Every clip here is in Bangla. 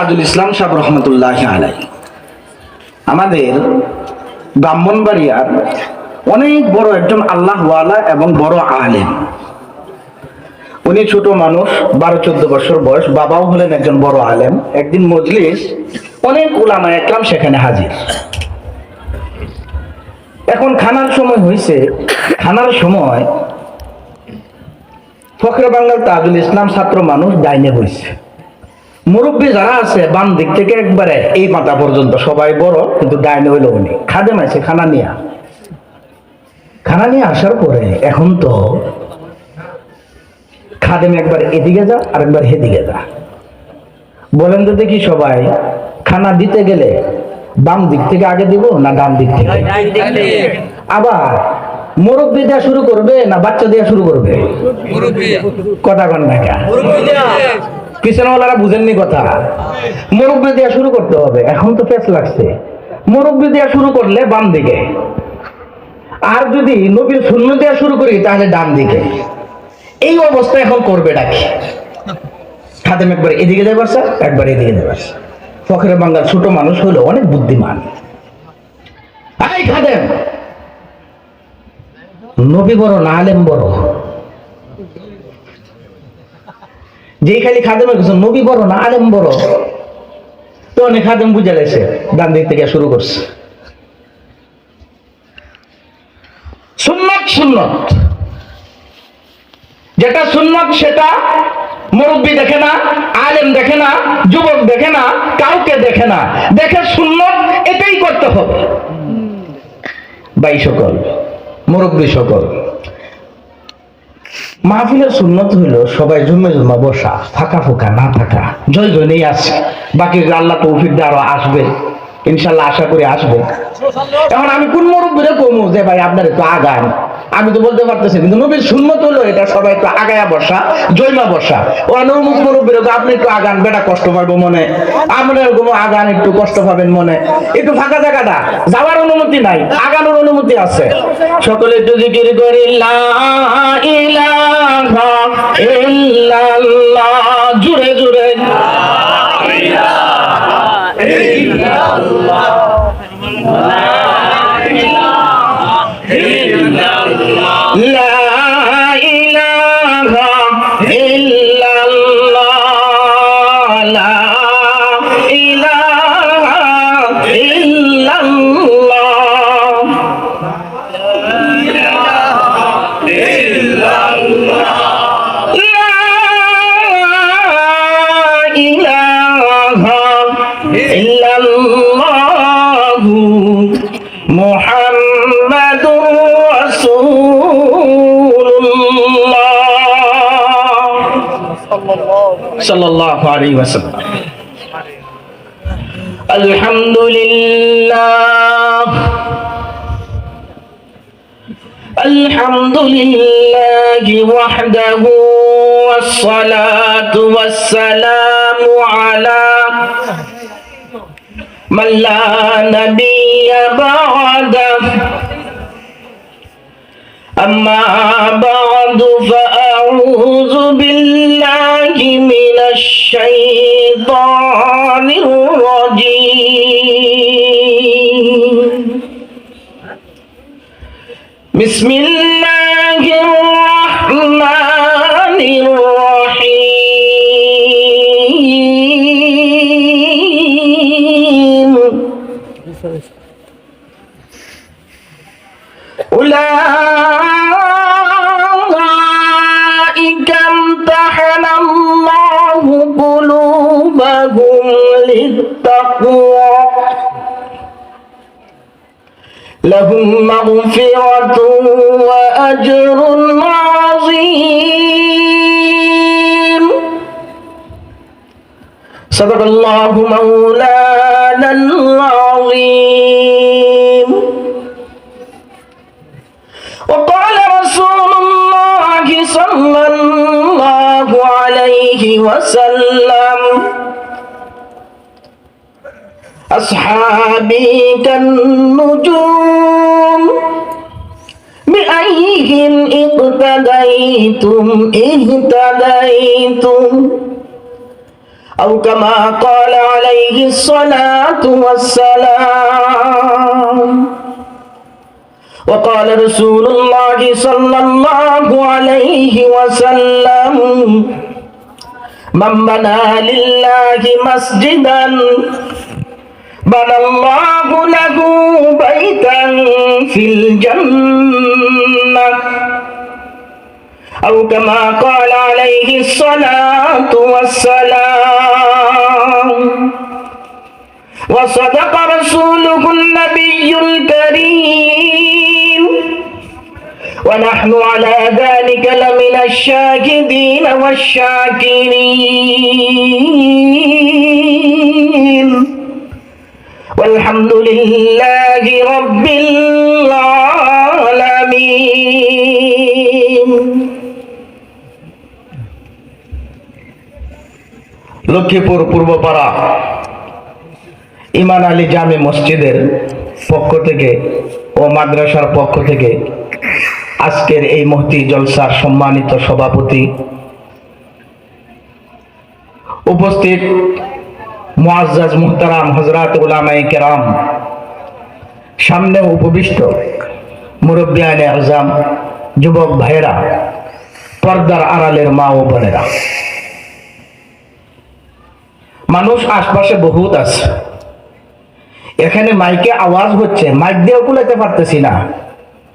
তাজুল ইসলাম সাহেব রহমতুল্লাহ আলাইহি আমাদের ব্রাহ্মণবাড়িয়ার অনেক বড় একজন আল্লাহওয়ালা এবং বড় আলেম। উনি ছোট মানুষ, 12-14 বছর বয়স, বাবাও হলেন একজন বড় আলেম। একদিন মজলিস, অনেক উলামা একরাম সেখানে হাজির। এখন খানার সময় হয়েছে। খানার সময় ফখরে বাংলার তাজুল ইসলাম ছাত্র মানুষ ডাইনে বসছে। মুরব্বী যারা আছে বাম দিক থেকে একবারে এই মাথা পর্যন্ত সবাই বড়, কিন্তু ডাইনে হইল উনি। খাদেম আছে খানা নিয়ে আসার পরে এখন তো খাদেম একবার এদিকে যা আর একবার হেদিকে যা। বলেন তো দেখি সবাই, খানা দিতে গেলে বাম দিক থেকে আগে দিব না ডান দিক থেকে? আবার মুরব্বী দেওয়া শুরু করবে না বাচ্চা দেওয়া শুরু করবে? কথা কন না কেন? কিষানওয়ালারা বুঝেননি কথা। মুরব্বী দেওয়া শুরু করতে হবে। এখন তো পেঁচ লাগছে, মুরব্বী দেওয়া শুরু করলে বাম দিকে, আর যদি নবীর সুন্নাত দেওয়া শুরু করি তাহলে ডান দিকে। এই অবস্থা এখন করবে ডাকি। খাদেম একবার এদিকে যাবে, একবার এদিকে যাবে। ফখরে বাংলার ছোট মানুষ হলো অনেক বুদ্ধিমান। এই খাদেম, নবী বড় না আলেম বড়? যেই খালি খাদেমের কিছু নবী বড় না আলেম বড়? তো অনেক খাদেম বুঝে গেছে, ডান দিক থেকে শুরু করছে। সুন্নত যেটা সুন্নত সেটা মুরব্বী দেখে না, আলেম দেখে না, যুবক দেখে না, কাউকে দেখে না, দেখে সুন্নত এটাই করতে হবে। ভাই সকল, মুরব্বী সকল, মাহফিলের সুন্নত হইল সবাই জমে জমা বসা, ফাঁকা ফোকা না থাকা। জয় জয় নেই আছে, বাকি আল্লাহ তৌফিক দিয়ে আরো আসবে ইনশাল্লাহ, আশা করি আসবে। এখন আমি কোন মুরব্বীরে কমু যে ভাই আপনার একটু আগান, আমি তো বলতে পারতেছি, কিন্তু নবীর সুন্নত হলো এটা সবাই একটু আগায়া বসা, জয়মা বসা। ও অমুক মুরব্বীরে আপনি একটু আগান, বেটা কষ্ট পাবো মনে, আমরা এরকম আগান, একটু কষ্ট পাবেন মনে, একটু ফাঁকা জায়গাটা যাওয়ার অনুমতি নাই, আগানোর অনুমতি আছে। সকলে একটু জিকির করি লা ইলাহা ইল্লাল্লাহ, জুড়ে জুড়ে সাল্লাল্লাহু আলাইহি ওয়াসাল্লাম। আলহামদুলিল্লাহি ওয়াহদাহু ওয়াসসালাতু ওয়াসসালামু আলা মান লা নাবিয়্যা বা'দাহু। أما بعد فأعوذ بالله من الشيطان الرجيم. بسم الله الرحمن الرحيم. أولئك امتحن الله قلوبهم للتقوى لهم مغفرة وأجر عظيم. صدق الله مولانا العظيم. وقال رسول الله صلى الله عليه وسلم: أصحابي كالنجوم بأيهم اقتديتم اهتديتم أو كما قال عليه الصلاة والسلام. وقال رسول الله صلى الله عليه وسلم: من بنى لله مسجدا بنى الله له بيتا في الجنة. أو كما قال عليه الصلاة والسلام. وصدق رسوله النبي الكريم، ونحن على ذلك لمن الشاهدين والشاكرين، والحمد لله رب العالمين. লক্ষ্মীপুর পূর্বপাড়া ইমান আলী জামে মসজিদের পক্ষ থেকে ও মাদ্রাসার পক্ষ থেকে আজকের এই মহতি জলসার সম্মানিত সভাপতি, উপস্থিত মুআজ্জাজ মুহতারাম হযরত উলামায়ে কেরাম, সামনে উপবিষ্ট মুরব্বিয়ানে আযম, যুবক ভাইয়েরা, পর্দার আড়ালের মা ও বোনেরা, মানুষ আশপাশে বহুত আছে। এখানে মাইকে আওয়াজ হচ্ছে, মাইক দিয়েও কুলাতে পারতেছি না,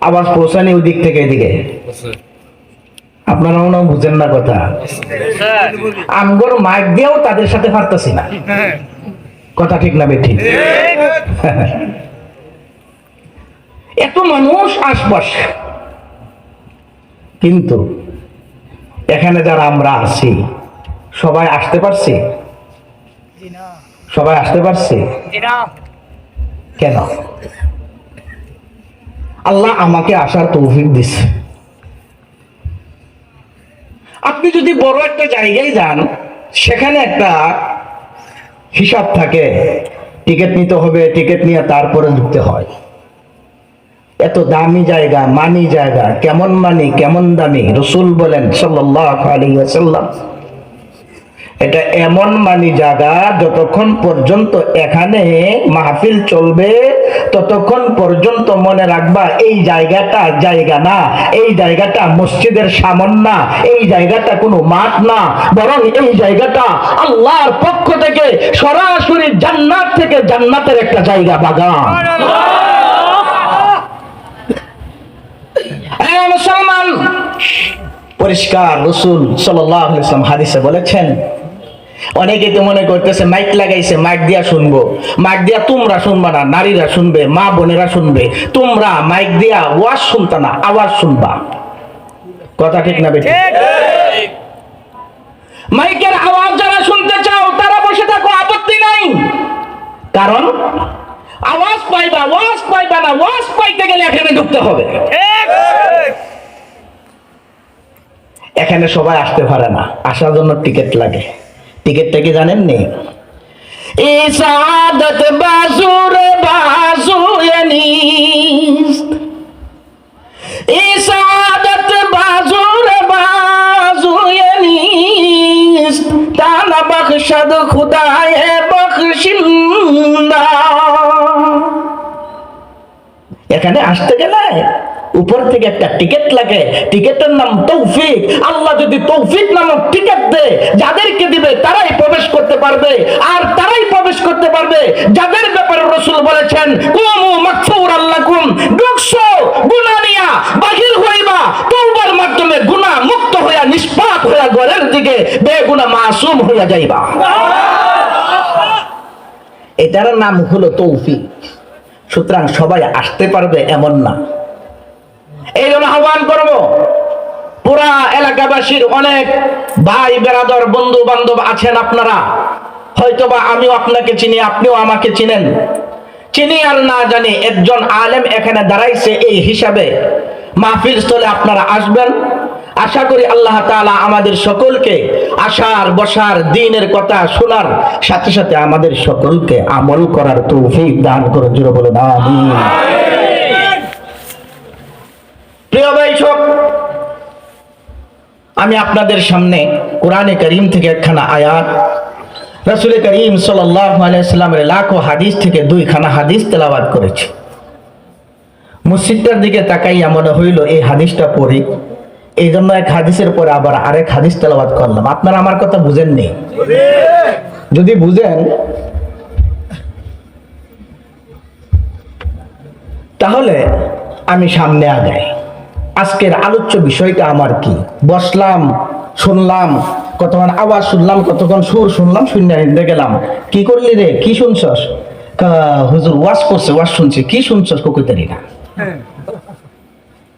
আওয়াজ পৌঁছানি ওই দিক থেকে এদিকে। আপনারা মনে বুঝেন না কথা, আমগর মাইক দিয়েও তাদের সাথে পারতেছি না। কথা ঠিক না বেঠিক? এত মানুষ আশপাশে, কিন্তু এখানে যারা আমরা আছি সবাই আসতে পারছি? সবাই আসতে পারছি? কেন? আল্লাহ আমাকে আসার তৌফিক দিছে। আপনি যদি বড় একটা জায়গায় যান, সেখানে একটা হিসাব থাকে, টিকিট নিতে হবে, টিকিট নিয়ে তারপরে ঢুকতে হয়। এত দামি জায়গা, মানি জায়গা, কেমন মানি কেমন দামি, রাসূল বলেন সাল্লাল্লাহু আলাইহি ওয়াসাল্লাম, এটা এমন মানি জায়গা, যতক্ষণ পর্যন্ত এখানে মাহফিল চলবে ততক্ষণ পর্যন্ত মনে রাখবা এই জায়গাটা জায়গা না, এই জায়গাটা মসজিদের সামন না, এই জায়গাটা কোনো মাঠ না, বরং এই জায়গাটা আল্লাহর পক্ষ থেকে সরাসরি জান্নাত থেকে জান্নাতের একটা জায়গা, বাগান। মুসলমান, পরিষ্কার রাসূল সাল্লাল্লাহু আলাইহি ওয়াসাল্লাম হাদিসে বলেছেন, অনেকে তো মনে করতেছে মাইক লাগাইছে, মাইক দিয়া শুনবো। মাইক দিয়া তোমরা শুনবা না, নারীরা শুনবে, মা বোনেরা শুনবে। তোমরা মাইক দিয়া ওয়াজ শুনতা না, আওয়াজ শুনবা। কথা ঠিক না বেঠিক? মাইকের আওয়াজ যারা শুনতে চাও তারা বসে থাকো, আপত্তি নাই। কারণ আওয়াজ পাইবা, ওয়াজ পাইবা না, ওয়াজ পাইতে গেলে এখানে ঢুকতে হবে। এখানে সবাই আসতে পারে না, আসার জন্য টিকিট লাগে। টিকিটটা কি জানেন নি? ইসাদত বাজুর বাজুয়ানিস্ত, ইসাদত বাজুর বাজুয়ানিস্ত, তানা বখশদ খুদায়ে বখশিন্দা। এখানে আসতে গেলে উপর থেকে একটা টিকিট লাগে, টিকিটের নাম তৌফিক। আল্লাহ যদি তৌফিক নামক টিকিট দেয়, যাদেরকে দিবে তারাই প্রবেশ করতে পারবে, আর তারাই প্রবেশ করতে পারবে যাদের ব্যাপারে রাসূল বলেছেন, কুমু মাগফুরাল লাকুম, ঢুকছো গুনাহ নিয়া, বাহির হইবা তওবার মাধ্যমে, গুনাহ মুক্ত হইয়া নিষ্পাপ হইয়া ঘরের দিকে বেগুনাহ মাসুম হইয়া যাইবা। এটার নাম হলো তৌফিক। সুতরাং সবাই আসতে পারবে এমন না। এই জন্য আহ্বান করবো, পুরা এলাকাবাসীর অনেক ভাই বেরাদর বন্ধু বান্ধব আছেন আপনারা, হয়তোবা আমিও আপনাকে চিনি, আপনিও আমাকে চিনেন। চিনি আর না জানি, একজন আলেম এখানে দাঁড়াইছে এই হিসাবে মাহফিল স্থলে আপনারা আসবেন। আশা করি আল্লাহ তাআলা আমাদের সকলকে আসার বসার, দিনের কথা শোনার সাথে সাথে আমাদের সকলকে আমল করার তৌফিক দান করুন। জোরে বলুন আমিন। প্রিয় ভাই সব, আমি আপনাদের সামনে কোরআনে কারীম থেকে একখানা আয়াত রাসূল করিম সাল্লাল্লাহু আলাইহি সাল্লামের লাখো হাদিস থেকে দুইখানা হাদিস তেলাওয়াত করেছি। মসজিদটার দিকে তাকাইয়া মনে হইল এই হাদিসটা পড়ি, এই জন্য এক হাদিসের পরে আবার আরেক হাদিস তেলাওয়াত করলাম। আপনারা আমার কথা বুঝেননি? যদি বুঝেন তাহলে আমি সামনে আগাই। আজকের আলোচ্য বিষয়টা আমার কি? বসলাম, শুনলাম, কতক্ষণ আওয়াজ শুনলাম, কতক্ষণ সুর শুনলাম, শুনে হিন্দে গেলাম। কি করলি রে? কি শুনছস? হুজুর ওয়াজ করছে, ওয়াজ শুনছি। কি শুনছস? কুকুতারি না।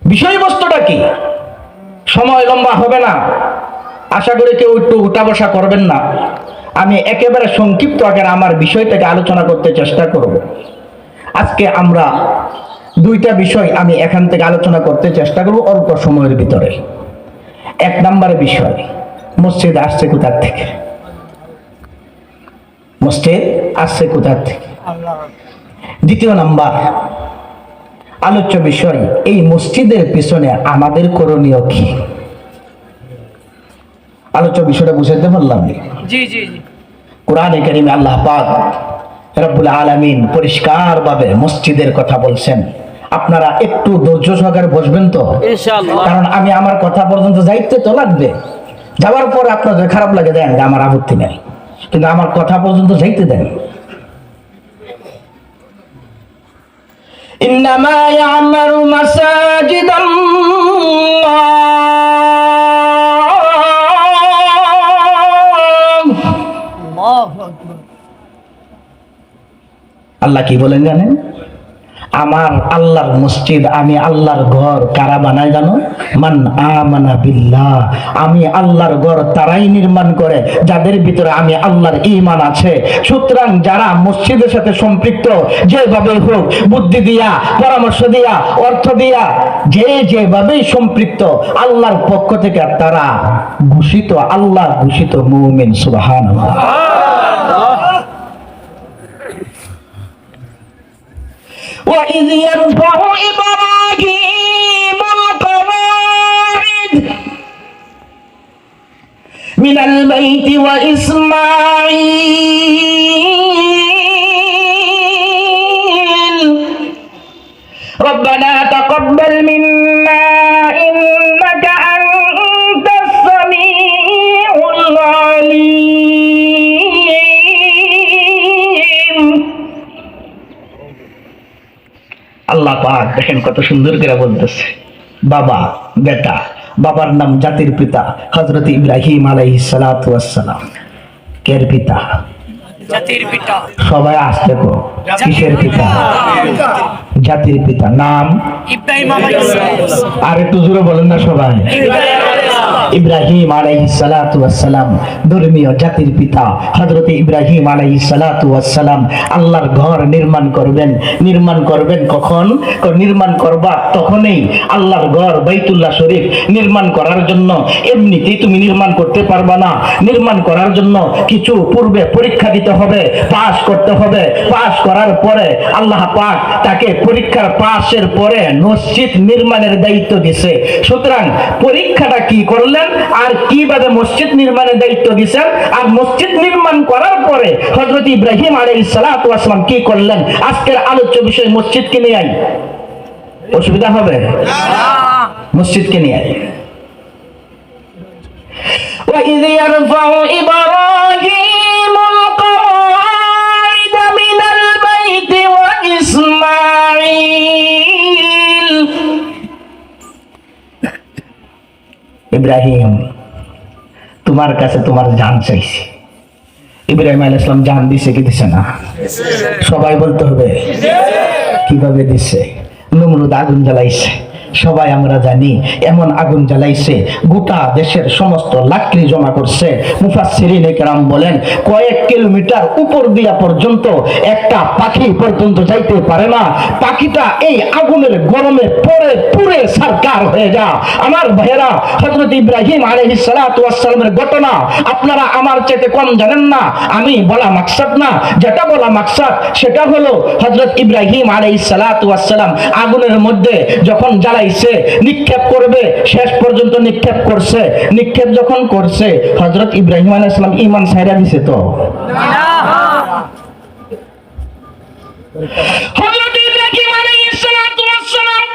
বিষয়বস্তুটা কি? সময় লম্বা হবে না, আশা করি কেউ একটু উঠা বসা করবেন না। আমি একেবারে সংক্ষিপ্ত আকারে আমার বিষয়টাকে আলোচনা করতে চেষ্টা করব। আজকে আমরা দুইটা বিষয় আমি এখান থেকে আলোচনা করতে চেষ্টা করব অল্প সময়ের ভিতরে। এক নম্বরের বিষয়, মসজিদ আসছে কোথার থেকে? মসজিদ আসছে কোথার থেকে? দ্বিতীয় নাম্বার আলোচ্য বিষয়, এই মসজিদের পিছনে আমাদের করণীয় কি? আলোচ্য বিষয়টা বুঝাইতে পারলাম? জি জি জি। কোরআনে কারিমে আল্লাহ পাক রব্বুল আলামিন পরিষ্কার ভাবে মসজিদের কথা বলছেন। আপনারা একটু ধৈর্য সহকারে বসবেন তো ইনশাআল্লাহ, কারণ আমি আমার কথা পর্যন্ত যাইতে তো লাগবে। যাওয়ার পরে আপনাদের খারাপ লাগে দেন, আমার আপত্তি নেই, কিন্তু আমার কথা পর্যন্ত যাইতে দেন। ইন্নামা ইয়ামারু মাসাজিদাল্লাহ, আল্লাহ কি বলেন জানেন? আমার আল্লাহর মসজিদ, আমি আল্লাহর ঘর কারা বানায় জানো? মান আমানা বিল্লাহ, আমি আল্লাহর ঘর তারাই নির্মাণ করে যাদের ভিতরে আমি আল্লাহর ঈমান আছে। সুতরাং যারা মসজিদের সাথে সম্পৃক্ত, যেভাবে হোক, বুদ্ধি দিয়া, পরামর্শ দিয়া, অর্থ দিয়া, যেভাবেই সম্পৃক্ত, আল্লাহর পক্ষ থেকে তারা ঘোষিত, আল্লাহ ঘোষিত মুমিন। সুবহানাল্লাহ। وَإِذْ يَرْفَعُ إِبْرَاهِيمُ الْقَوَاعِدَ مِنَ الْبَيْتِ وَإِسْمَاعِيلُ رَبَّنَا تَقَبَّلْ مِنَّا إِنَّكَ أَنْتَ السَّمِيعُ الْعَلِيمُ। আল্লাহ পাক দেখেন কত সুন্দর করে বলতেছে, বাবা বেটা, বাবার নাম জাতির পিতা হযরত ইব্রাহিম আলাইহিস সালাতু ওয়াস সালাম। কের পিতা? জাতির পিতা। সবাই আসতে কো, কিসের পিতা? জাতির পিতা। নাম ইব্রাহিম আলাইহিস সালাম। আর একটু জোরে বলেন না সবাই। ইব্রাহিম আলাইহিস সালাতু ওয়াস সালাম ধর্মীয় জাতির পিতা হযরত ইব্রাহিম আলাইহিস সালাতু ওয়াস সালাম আল্লাহর ঘর নির্মাণ করবেন। নির্মাণ করবেন কখন? নির্মাণ করবা তখনই আল্লাহর ঘর বাইতুল্লাহ শরীফ নির্মাণ করার জন্য এমনিতেই তুমি নির্মাণ করতে পারবা না। নির্মাণ করার জন্য কিছু পূর্বে পরীক্ষা দিতে হবে, পাস করতে হবে। পাস করার পরে আল্লাহ পাক তাকে পরীক্ষার পাশের পরে মসজিদ নির্মাণের দায়িত্ব দিয়েছে। সুতরাং পরীক্ষাটা কি করলেন আর কিভাবে মসজিদ নির্মাণের দায়িত্ব দিয়েছেন, আর মসজিদ নির্মাণ করার পরে হযরত ইব্রাহিম আলাইহিস সালাতু ওয়াস সালাম কি করলেন, আজকের আলোচ্য বিষয় মসজিদকে নিয়ে আই। অসুবিধা হবে? মসজিদকে নিয়ে আই। وَإِذْ يَرْفَعُ إِبْرَاهِيمُ الْقَوَاعِدَ مِنَ الْبَيْتِ وَإِسْمَاعِيلُ। ইব্রাহিম, তোমার কাছে তোমার জান চাইছি। ইব্রাহিম আলাইহিস সালাম জান দিছে কি দিছে না? সবাই বলতে হবে। কিভাবে দিছে? নমরুদ আগুন জ্বালাইছে, সবাই আমরা জানি। এমন আগুন জ্বালাইছে, গোটা দেশের সমস্ত লাকড়ি জমা করছে। মুফাসসিরিনে কেরাম বলেন কয়েক কিলোমিটার উপর দিয়া পর্যন্ত একটা পাখি পর্যন্ত যাইতে পারে না। পাখিটা এই আগুনের গরমে পড়ে পুড়ে সারকার হয়ে যায়। আমার ভাইয়েরা, হযরত ইব্রাহিম আলাইহিস সালাতু ওয়াস সালামের ঘটনা আপনারা আমার চেয়ে কম জানেন না। আমি বলা মাকসাদ না, যেটা বলা মাকসাদ সেটা হলো হযরত ইব্রাহিম আলাইহিস সালাতু ওয়াস সালাম আগুনের মধ্যে যখন জ্বালাই আইছে নিক্ষেপ করবে, শেষ পর্যন্ত নিক্ষেপ করছে। নিক্ষেপ যখন করছে হযরত ইব্রাহিম আলাইহিস সালাম ঈমান ছাইরা দিছে তো হযরত ইব্রাহিম আলাইহিস সালাম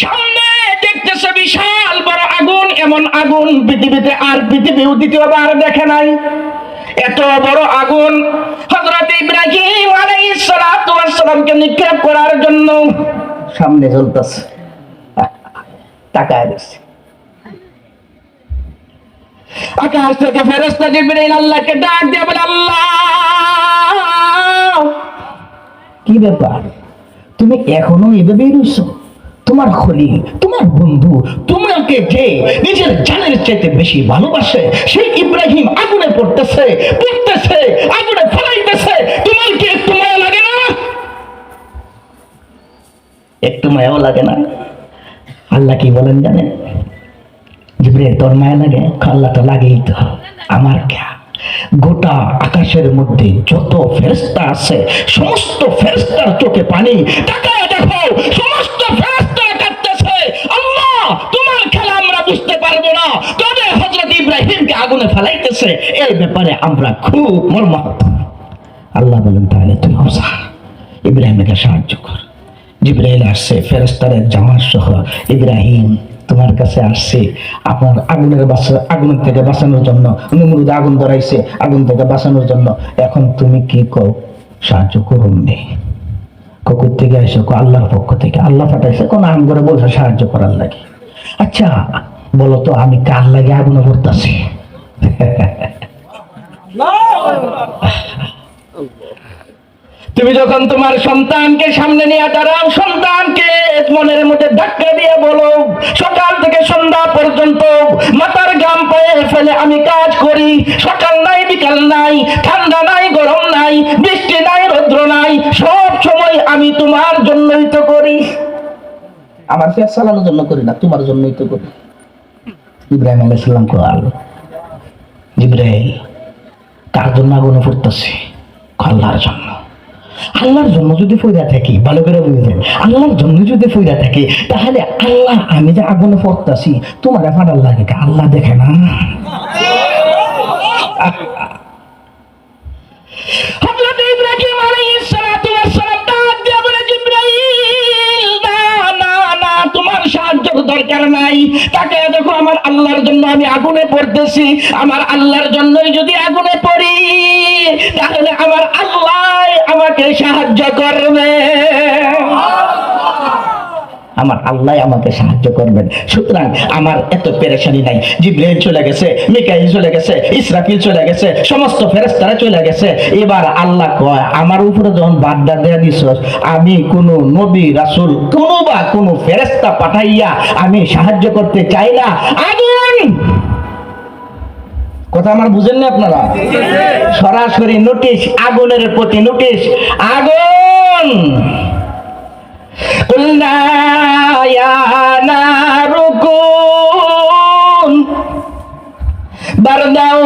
সামনে দেখতেছে বিশাল বড় আগুন, এমন আগুন পৃথিবীতে আর পৃথিবীও দ্বিতীয়বার দেখে নাই। এত বড় আগুন হযরত ইব্রাহিম আলাইহিস সালামকে নিক্ষেপ করার জন্য সামনে জ্বলতেছে, তাকায় দিচ্ছে। আকাশ থেকে ফেরেশতা জিবরাইল আল্লাহকে ডাক দিয়ে বলে, আল্লাহ কি ব্যাপার, তুমি এখনো এভাবেই রইছো? তোমার খলিল, তোমার বন্ধু, তোমাকে যে নিজের জানের চাইতে বেশি ভালোবাসে সেই ইব্রাহিম আগুনে পড়তেছে, আগুনে ফেলাইতেছে, তোমার কি একটু মায়া লাগে না? একটু মায়াও লাগে না? আল্লাহ কি বলেন জানেন? জিবরাইল তোর মায়া লাগে? আল্লাহ তো লাগেই তো, আমার কে? গোটা আকাশের মধ্যে যত ফেরেশতা আছে সমস্ত ফেরেশতার চোখে পানি, তাকায় দেখো সমস্ত ফেরেশতা কাঁদতেছে, আল্লাহ তোমার খেলা আমরা বুঝতে পারবো না, তবে হযরত ইব্রাহিমকে আগুনে ফেলাইতেছে, এই ব্যাপারে আমরা খুব মর্মাহত। আল্লাহ বলেন তাহলে তুই হোসা ইব্রাহিমকে সাহায্য কর। জিবরাইল আসছে ফেরেশতাদের জামাত সহ, ইব্রাহিম তোমার কাছে আসছে আপনার আগুন থেকে বাঁচানোর জন্য, নমরুদ আগুন ধরাইছে আগুন থেকে বাঁচানোর জন্য, এখন তুমি কি কও সাহায্য করুন নেই? কুকুর থেকে এসে আল্লাহর পক্ষ থেকে, আল্লাহ পাঠাইছে কোন আম করে বলছে সাহায্য করার লাগে। আচ্ছা বলো তো আমি কার লাগে আগুনে পড়তাছি? তুমি যখন তোমার সন্তানকে সামনে নিয়ে দাঁড়াও, সন্তানকে মনের মধ্যে ধাক্কা দিয়ে বলো, সকাল থেকে সন্ধ্যা পর্যন্ত মাথার ঘাম পায়ে ফেলে আমি কাজ করি, সকাল নাই বিকাল নাই, ঠান্ডা নাই গরম নাই, বৃষ্টি নাই রৌদ্র নাই, সব সময় আমি তোমার জন্যই তো করি, আমার পেট চালানোর জন্য করি না, তোমার জন্যই তো করি। ইব্রাহিম আলাইহিস সালাম কল, জিবরাইল কার জন্য আগুনে পড়তেছে? আল্লাহর জন্য। আল্লাহর জন্য যদি ফইরা থাকি, ভালো করে বুঝবেন, আল্লাহর জন্য যদি ফইরা থাকি তাহলে আল্লাহ আমি যে আগুনে পড়তাছি তোমার ফাটার লাগে, আল্লাহ দেখে না? হযরত ইব্রাহিম আলাইহিস সালাতু ওয়াস সালাম ডাক দিয়ে বলে, জিবরাইল না তোমার সাহায্যের দরকার নাই, তাকে দেখো আমার আল্লাহর জন্য আমি আগুনে পড়তেছি, আমার আল্লাহর জন্যই যদি আগুনে পড়ি তাহলে আমার আল্লাহ আমাকে সাহায্য করবে, আমার আল্লাহ আমাকে সাহায্য করবেন। সুতরাং আমার এত পেরেশানি নাই। জিবরাইল চলে গেছে, মিকাইল চলে গেছে, ইসরাফিল চলে গেছে, সমস্ত ফেরেশতারা চলে গেছে। এবার আল্লাহ কয় আমার উপরে যখন বাদদা দেয়া দিছস, আমি কোন নবী রাসূল কোন ফেরেশতা পাঠাইয়া আমি সাহায্য করতে চাই না। আগুন কথা আমার বুঝেন না আপনারা? সরাসরি নোটিশ, আগুনের প্রতি নোটিশ, আগুন। কুলনা ইয়া নারু কুন বারদাও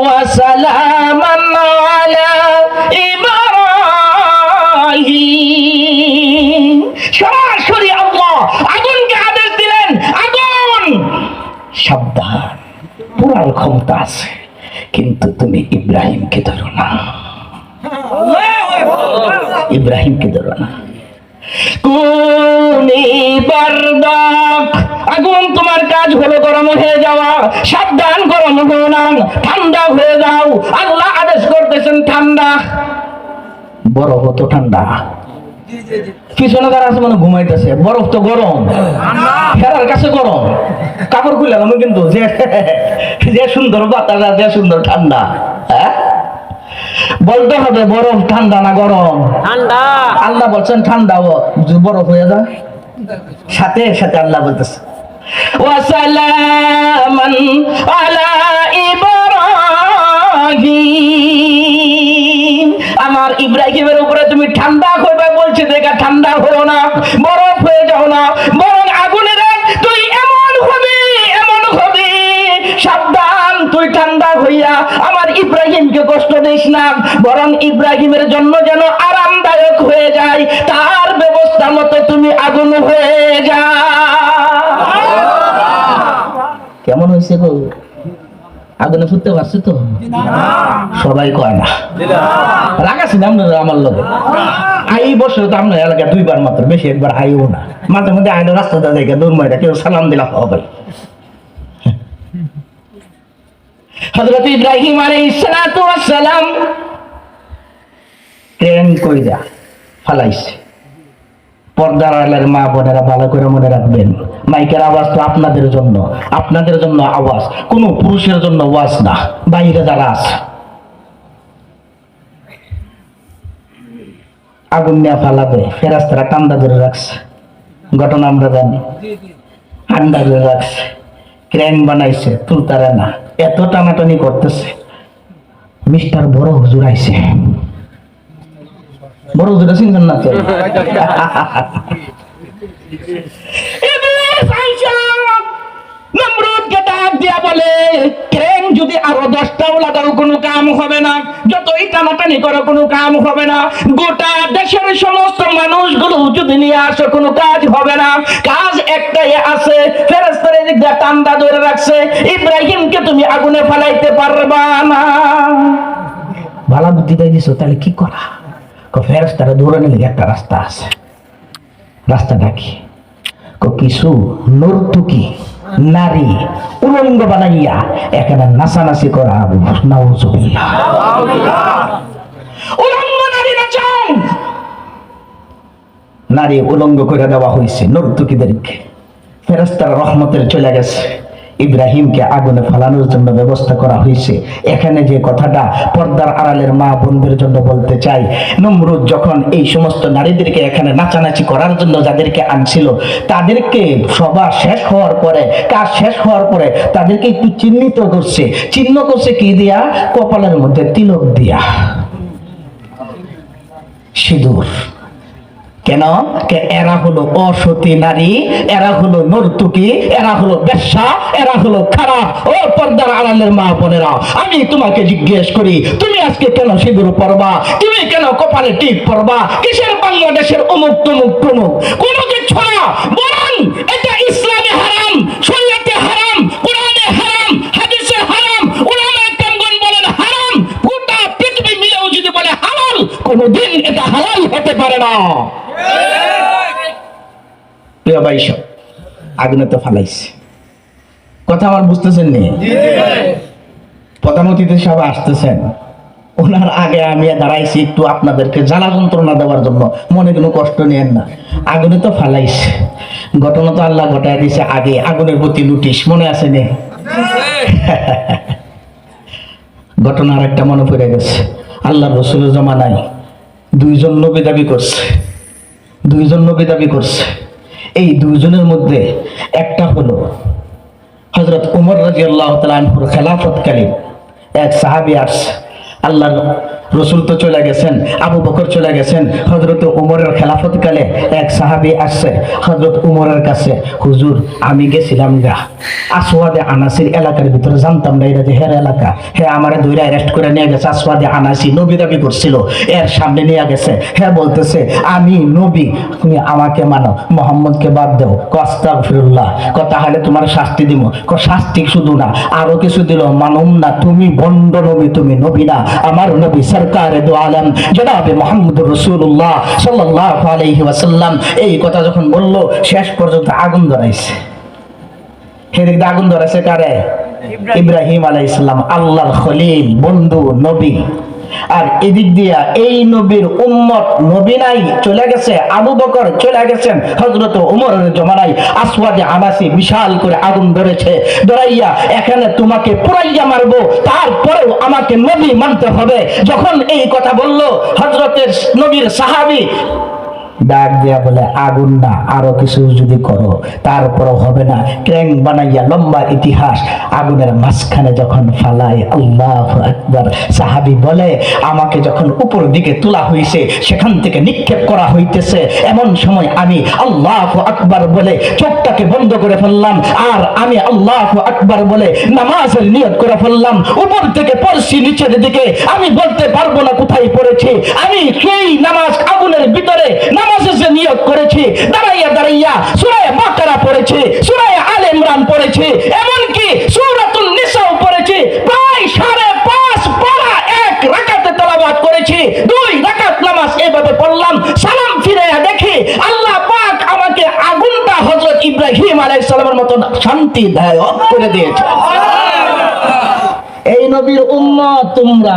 ওয়া সালামান আলা ইব্রাহিম। সরাসরি আল্লাহ আগুনকে আদেশ দিলেন, আগুন সাবধান, পুরার ক্ষমতা আছে, কিন্তু তুমি ইব্রাহিমকে ধরো না, ইব্রাহিমকে ধরো না। কুনি বারদাক, আগুন তোমার কাজ হলো গরম হয়ে যাওয়া, সাবধান গরম হও না, ঠান্ডা হয়ে যাও। আল্লাহ আদেশ করতেছেন ঠান্ডা, বরফ তো ঠান্ডা, পিছনে তারা আছে মানে ঘুমাইতেছে, বরফ তো গরম, ফেরার কাছে গরম, কাপড় খুলে আমি কিন্তু যে সুন্দর বাতাস, যে সুন্দর ঠান্ডা, হ্যাঁ বলতে হবে বরফ ঠান্ডা না গরম? ঠান্ডা। আল্লাহ বলছেন ঠান্ডা, বরফ হয়ে যায়, সাথে সাথে আল্লাহ বলতেছে ওয়াসালামান আলা ইব্রাহিম, আমার ইব্রাহিমের উপরে তুমি ঠান্ডা হইবা বলছি, দেখা ঠান্ডা হও না, বরফ হয়ে যাও না, বরং আগুনের তুই এমন হবি সাবধান, তুই ঠান্ডা হইয়া আমার ইব্রাহিমকে কষ্ট দিস না, বরং ইব্রাহিমের জন্য যেন আরামদায়ক হয়ে যায় তার অবস্থা মতো তুমি আগুন হয়ে যাও। কেমন হয়েছে গো? আগুনে ফুটতে পারছে তো? সবাই কয় না। রাগাছি না আপনারা আমার লগে? এই বছর তো আপনার এলাকায় 2 বার মাত্র, বেশি একবার আইও না। মাঝে মধ্যে আইলো রাস্তাটা দেখে দৌড়মাইটা কেউ সালাম দিলাম হবে। হযরত ইব্রাহিম আলাইহিস সালাতু ওয়াস সালাম ট্রেন কইরা ফালাইছে। পর্দার আড়ালের মা বোনেরা ভালো করে মনে রাখবেন, মাইকের আওয়াজ তো আপনাদের জন্য আওয়াজ, কোন পুরুষের জন্য আওয়াজ না। বাইরে যারা আছে আগুন নিয়ে ফালাবে, ফেরেশতারা টান্দা ধরে রাখছে, ঘটনা আমরা জানি। ঠান্ডা ধরে রাখছে, ক্রেন বানাইছে, তুলতারে না, এত টানাটানি করতেছে। মিস্টার বড় হুজুর আইছে। বড় হুজুর চিনতেন না তো? নমরুদকে ডাক দিয়া বলে, ক্রেন যদি আরো 10টাও লাগাও কোনো কাম হবে না, যতই টানাটানি করো কোনো কাম হবে না, গোটা দেশের সমস্ত মানুষগুলো যদি নিয়ে আসো কোনো কাজ হবে না। কাজ একটাই আছে, ফেরেশতারা দিক দিয়ে টান্দা ধরে রাখছে, ইব্রাহিমকে তুমি আগুনে ফেলাইতে পারবা না। ভালো বুদ্ধি দিয়ে দিছো, তাহলে কি করা? ফেরেশতারা ধরে নিলে একটা রাস্তা আছে। রাস্তাটা কি? কিছু নর্তকী নারী উলঙ্গ বানাইয়া এখানে নাচানাচি করা। নাউজুবিল্লাহ। উলঙ্গ নারী নাচান, নারী উলঙ্গ করে দেওয়া হয়েছে নর্তকীদেরকে। ফেরেশতার রহমতের চলে গেছে, ইব্রাহিমকে আগুনে ফালানোর জন্য ব্যবস্থা করা হয়েছে। এখানে যে কথাটা পর্দার আড়ালের মা বোনদের জন্য বলতে চাই, নমরুদ যখন এই সমস্ত নারীদেরকে এখানে নাচানাচি করার জন্য যাদেরকে আনছিল, তাদেরকে সভা শেষ হওয়ার পরে, কাজ শেষ হওয়ার পরে তাদেরকে একটু চিহ্নিত করছে। চিহ্ন করছে কি দিয়া? কপালের মধ্যে তিলক দিয়া, সিঁদুর। কেন? এরা হলো অসতী নারী, এরা হলো নর্তকী, এরা হলো বেশ্যা, এরা হলো খারাপ। ও পর্দার আড়ালের মা বোনেরা, আমি তোমাকে জিজ্ঞেস করি, তুমি আজকে কেন সিঁদুর পরবা? তুমি কেন কপালে টিপ পরবা? কিসের বাংলাদেশের অমুক তমুক প্রমুখ? কোনো কিছু না, বরং এটা ইসলামে হারাম, শরীয়তে হারাম, কোরআনে হারাম, হাদিসে হারাম, উলামায়ে কেরাম বলেন হারাম। গোটা পৃথিবী মিলেও যদি বলে হালাল, কোনোদিন এটা হালাল হতে পারে না। প্রিয় ভাই সব, আগুনে তো ফালাইছে। কথা আমার বুঝতেছেন নি? প্রধান অতিথি সব আসতেছেন, ওনার আগে আমি দাঁড়াইছি একটু আপনাদেরকে জ্বালা যন্ত্রণা দেওয়ার জন্য। মনে কোনো কষ্ট নেন না, আগুনে তো ফালাইছে। ঘটনা তো আল্লাহ ঘটায় দিছে আগে। আগুনের প্রতি নোটিশ মনে আছে নি? ঘটনা আর একটা মনে পড়ে গেছে। আল্লাহ রসুলের জমানায় 2 জন নবী দাবি করছে, 2 জন নবী দাবি করছে। এই 2 জনের মধ্যে একটা হলো হযরত ওমর রাদিয়াল্লাহু তাআলা আনহুর খেলাফতকালীন এক সাহাবী আসছে। আল্লাহ রসুল তো চলে গেছেন, আবু বকর চলে গেছেন, হযরত ওমরের খেলাফতকালে এক সাহাবী আসছে হযরত ওমরের কাছে, হুজুর আমি গেছিলাম গা আসওয়াদে আনাসির এলাকার ভিতরে, জানতাম না এটা যে হের এলাকা। হ্যাঁ আমারে ধরে অ্যারেস্ট করে নিয়ে গেছে। আসওয়াদে আনাসি নবী দাবি করছিল, এর সামনে নিয়ে গেছে। হ্যাঁ বলতেছে আমি নবী, তুমি আমাকে মানো, মুহাম্মদকে বাদ দাও। আস্তাগফিরুল্লাহ। তাহলে তোমার শাস্তি দিব। শাস্তি শুধু না, আরো কিছু দিল, মানুম না, তুমি ভণ্ড নবী, তুমি নবী না। আমার নবী সরকারে দু আলম জনাবে মুহাম্মদুর রাসূলুল্লাহ সাল্লাল্লাহু আলাইহি ওয়াসাল্লাম এই কথা যখন বলল, শেষ পর্যন্ত আগুন ধরাইছে। হেদিক আগুন ধরাইছে কারে? ইব্রাহিম আলাইহিস সালাম, আল্লাহর খলিল, বন্ধু, নবী। আর এদিক দিয়া এই নবীর উম্মত নবী নাই, চলে গেছে আবু বকর, চলে গেছেন হযরত ওমরের জমানায়। আসওয়াদে আনাসি বিশাল করে আগুন ধরেছে, ধরাইয়া এখানে তোমাকে পুরাইয়া মারবো, তারপরেও আমাকে নবী মানতে হবে। যখন এই কথা বলল, হযরতের নবীর সাহাবী ডাক দিয়া বলে, আগুন না, আরো কিছু যদি করো তারপরও হবে না। ক্র্যাং বানাইয়া লম্বা ইতিহাস, আগুনের মাঝখানে যখন ফালাই, আল্লাহু আকবার। সাহাবী বলে, আমাকে যখন উপর দিকে তোলা হয়েছে, সেখান থেকে নিক্ষেপ করা হইতেছে, এমন সময় আমি আল্লাহু আকবার বলে চোখটাকে বন্ধ করে ফেললাম। আর আমি আল্লাহু আকবার বলে নামাজের নিয়ত করে ফেললাম। উপর থেকে পড়ছি নিচের দিকে, আমি বলতে পারবো না কোথায় পড়েছি। আমি সেই নামাজ আগুনের ভিতরে নামাজে যে নিয়ত করেছি, দাঁড়াইয়া দাঁড়াইয়া সূরা বাকারা পড়েছি, সূরা আলে ইমরান পড়েছি, এমনকি সূরাতুন নিসাও পড়েছি, প্রায় 5.5 পারা এক রাকাতে তেলাওয়াত করেছি। 2 রাকাত নামাজ এইভাবে পড়লাম, সালাম ফিরাইয়া দেখি আল্লাহ পাক আমাকে আগুনটা হযরত ইব্রাহিম আলাইহিস সালামের মত শান্তিদায়ক করে দিয়েছে। এই নবীর উম্মত তোমরা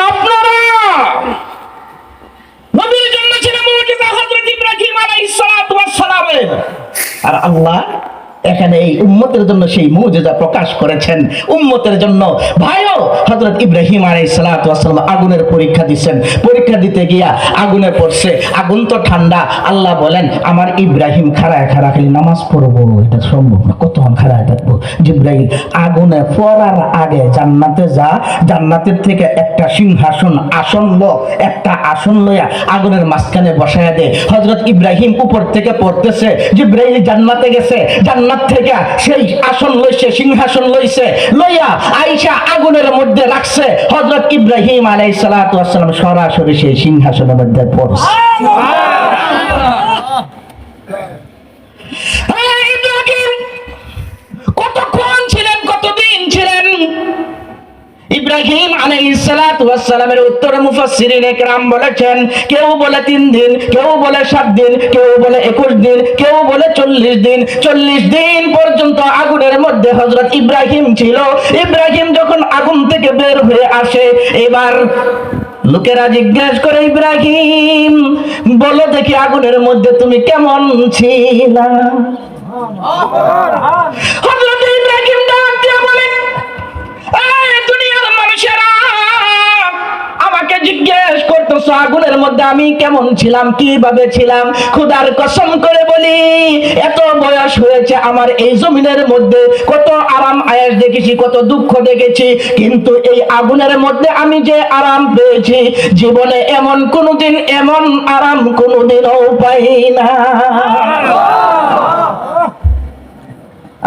আপনারা নবীর জন্য ছিল মুজিজা হযরত ইব্রাহিম আলাইহিস সালাতু ওয়াস সালামের, আর আল্লাহ এখানে এই উম্মতের জন্য সেই মুজিজা প্রকাশ করেছেন। উম্মতের জন্য ভাইও হযরত ইব্রাহিম আলাইহিস সালাতু ওয়াস সালাম আগুনের পরীক্ষা দিবেন, পরীক্ষা দিতে গিয়া আগুনে পড়ছে, আগুন তো ঠান্ডা। আল্লাহ বলেন আমার ইব্রাহিম খাড়ায় খালি নামাজ পড়বো, এটা সম্ভব না, কতক্ষণ খাড়ায় থাকবো। জিবরাইল আগুনে পড়ার আগে জান্নাতে যা, জান্নাতের থেকে একটা সিংহাসন একটা আসন লইয়া আগুনের মাঝখানে বসায়া দে। হযরত ইব্রাহিম উপর থেকে পড়তেছে, জিবরাইল জান্নাতে গেছে, জান্নাত থেকে সেই আসন লইছে, সিংহাসন লইছে, লইয়া আয়েশা আগুনের মধ্যে রাখছে। হযরত ইব্রাহিম আলাইহিস সালাতু ওয়াস সালাম সরাসরি সেই সিংহাসনের মধ্যে পড়ছে। ইব্রাহিম কতক্ষণ ছিলেন, কতদিন ছিলেন? ইব্রাহিম আলাইহিস সালাতু ওয়াস সালামের উত্তরে মুফাসসিরিনে কেরাম বলেছেন, কেউ বলে 3 দিন, কেউ বলে 7 দিন, কেউ বলে 21 দিন, কেউ বলে 40 দিন। 40 দিন পর্যন্ত আগুনের মধ্যে হযরত ইব্রাহিম ছিল। ইব্রাহিম যখন আগুন থেকে বের হয়ে আসে, এবার লোকেরা জিজ্ঞেস করে, ইব্রাহিম বলো দেখি আগুনের মধ্যে তুমি কেমন ছিলা? হযরত ইব্রাহিম ডাক দিয়ে বলে, দুনিয়ার মানুষেরা আমাকে জিজ্ঞেস করতেছ আগুনের মধ্যে আমি কেমন ছিলাম, কিভাবে ছিলাম? খোদার কসম করে বলি, এত বয়স হয়েছে আমার এই জমিনের মধ্যে কত আরাম আয়েশ দেখেছি, কত দুঃখ দেখেছি, কিন্তু এই আগুনের মধ্যে আমি যে আরাম পেয়েছি, জীবনে এমন কোনোদিন এমন আরাম কোনোদিনও পাই না।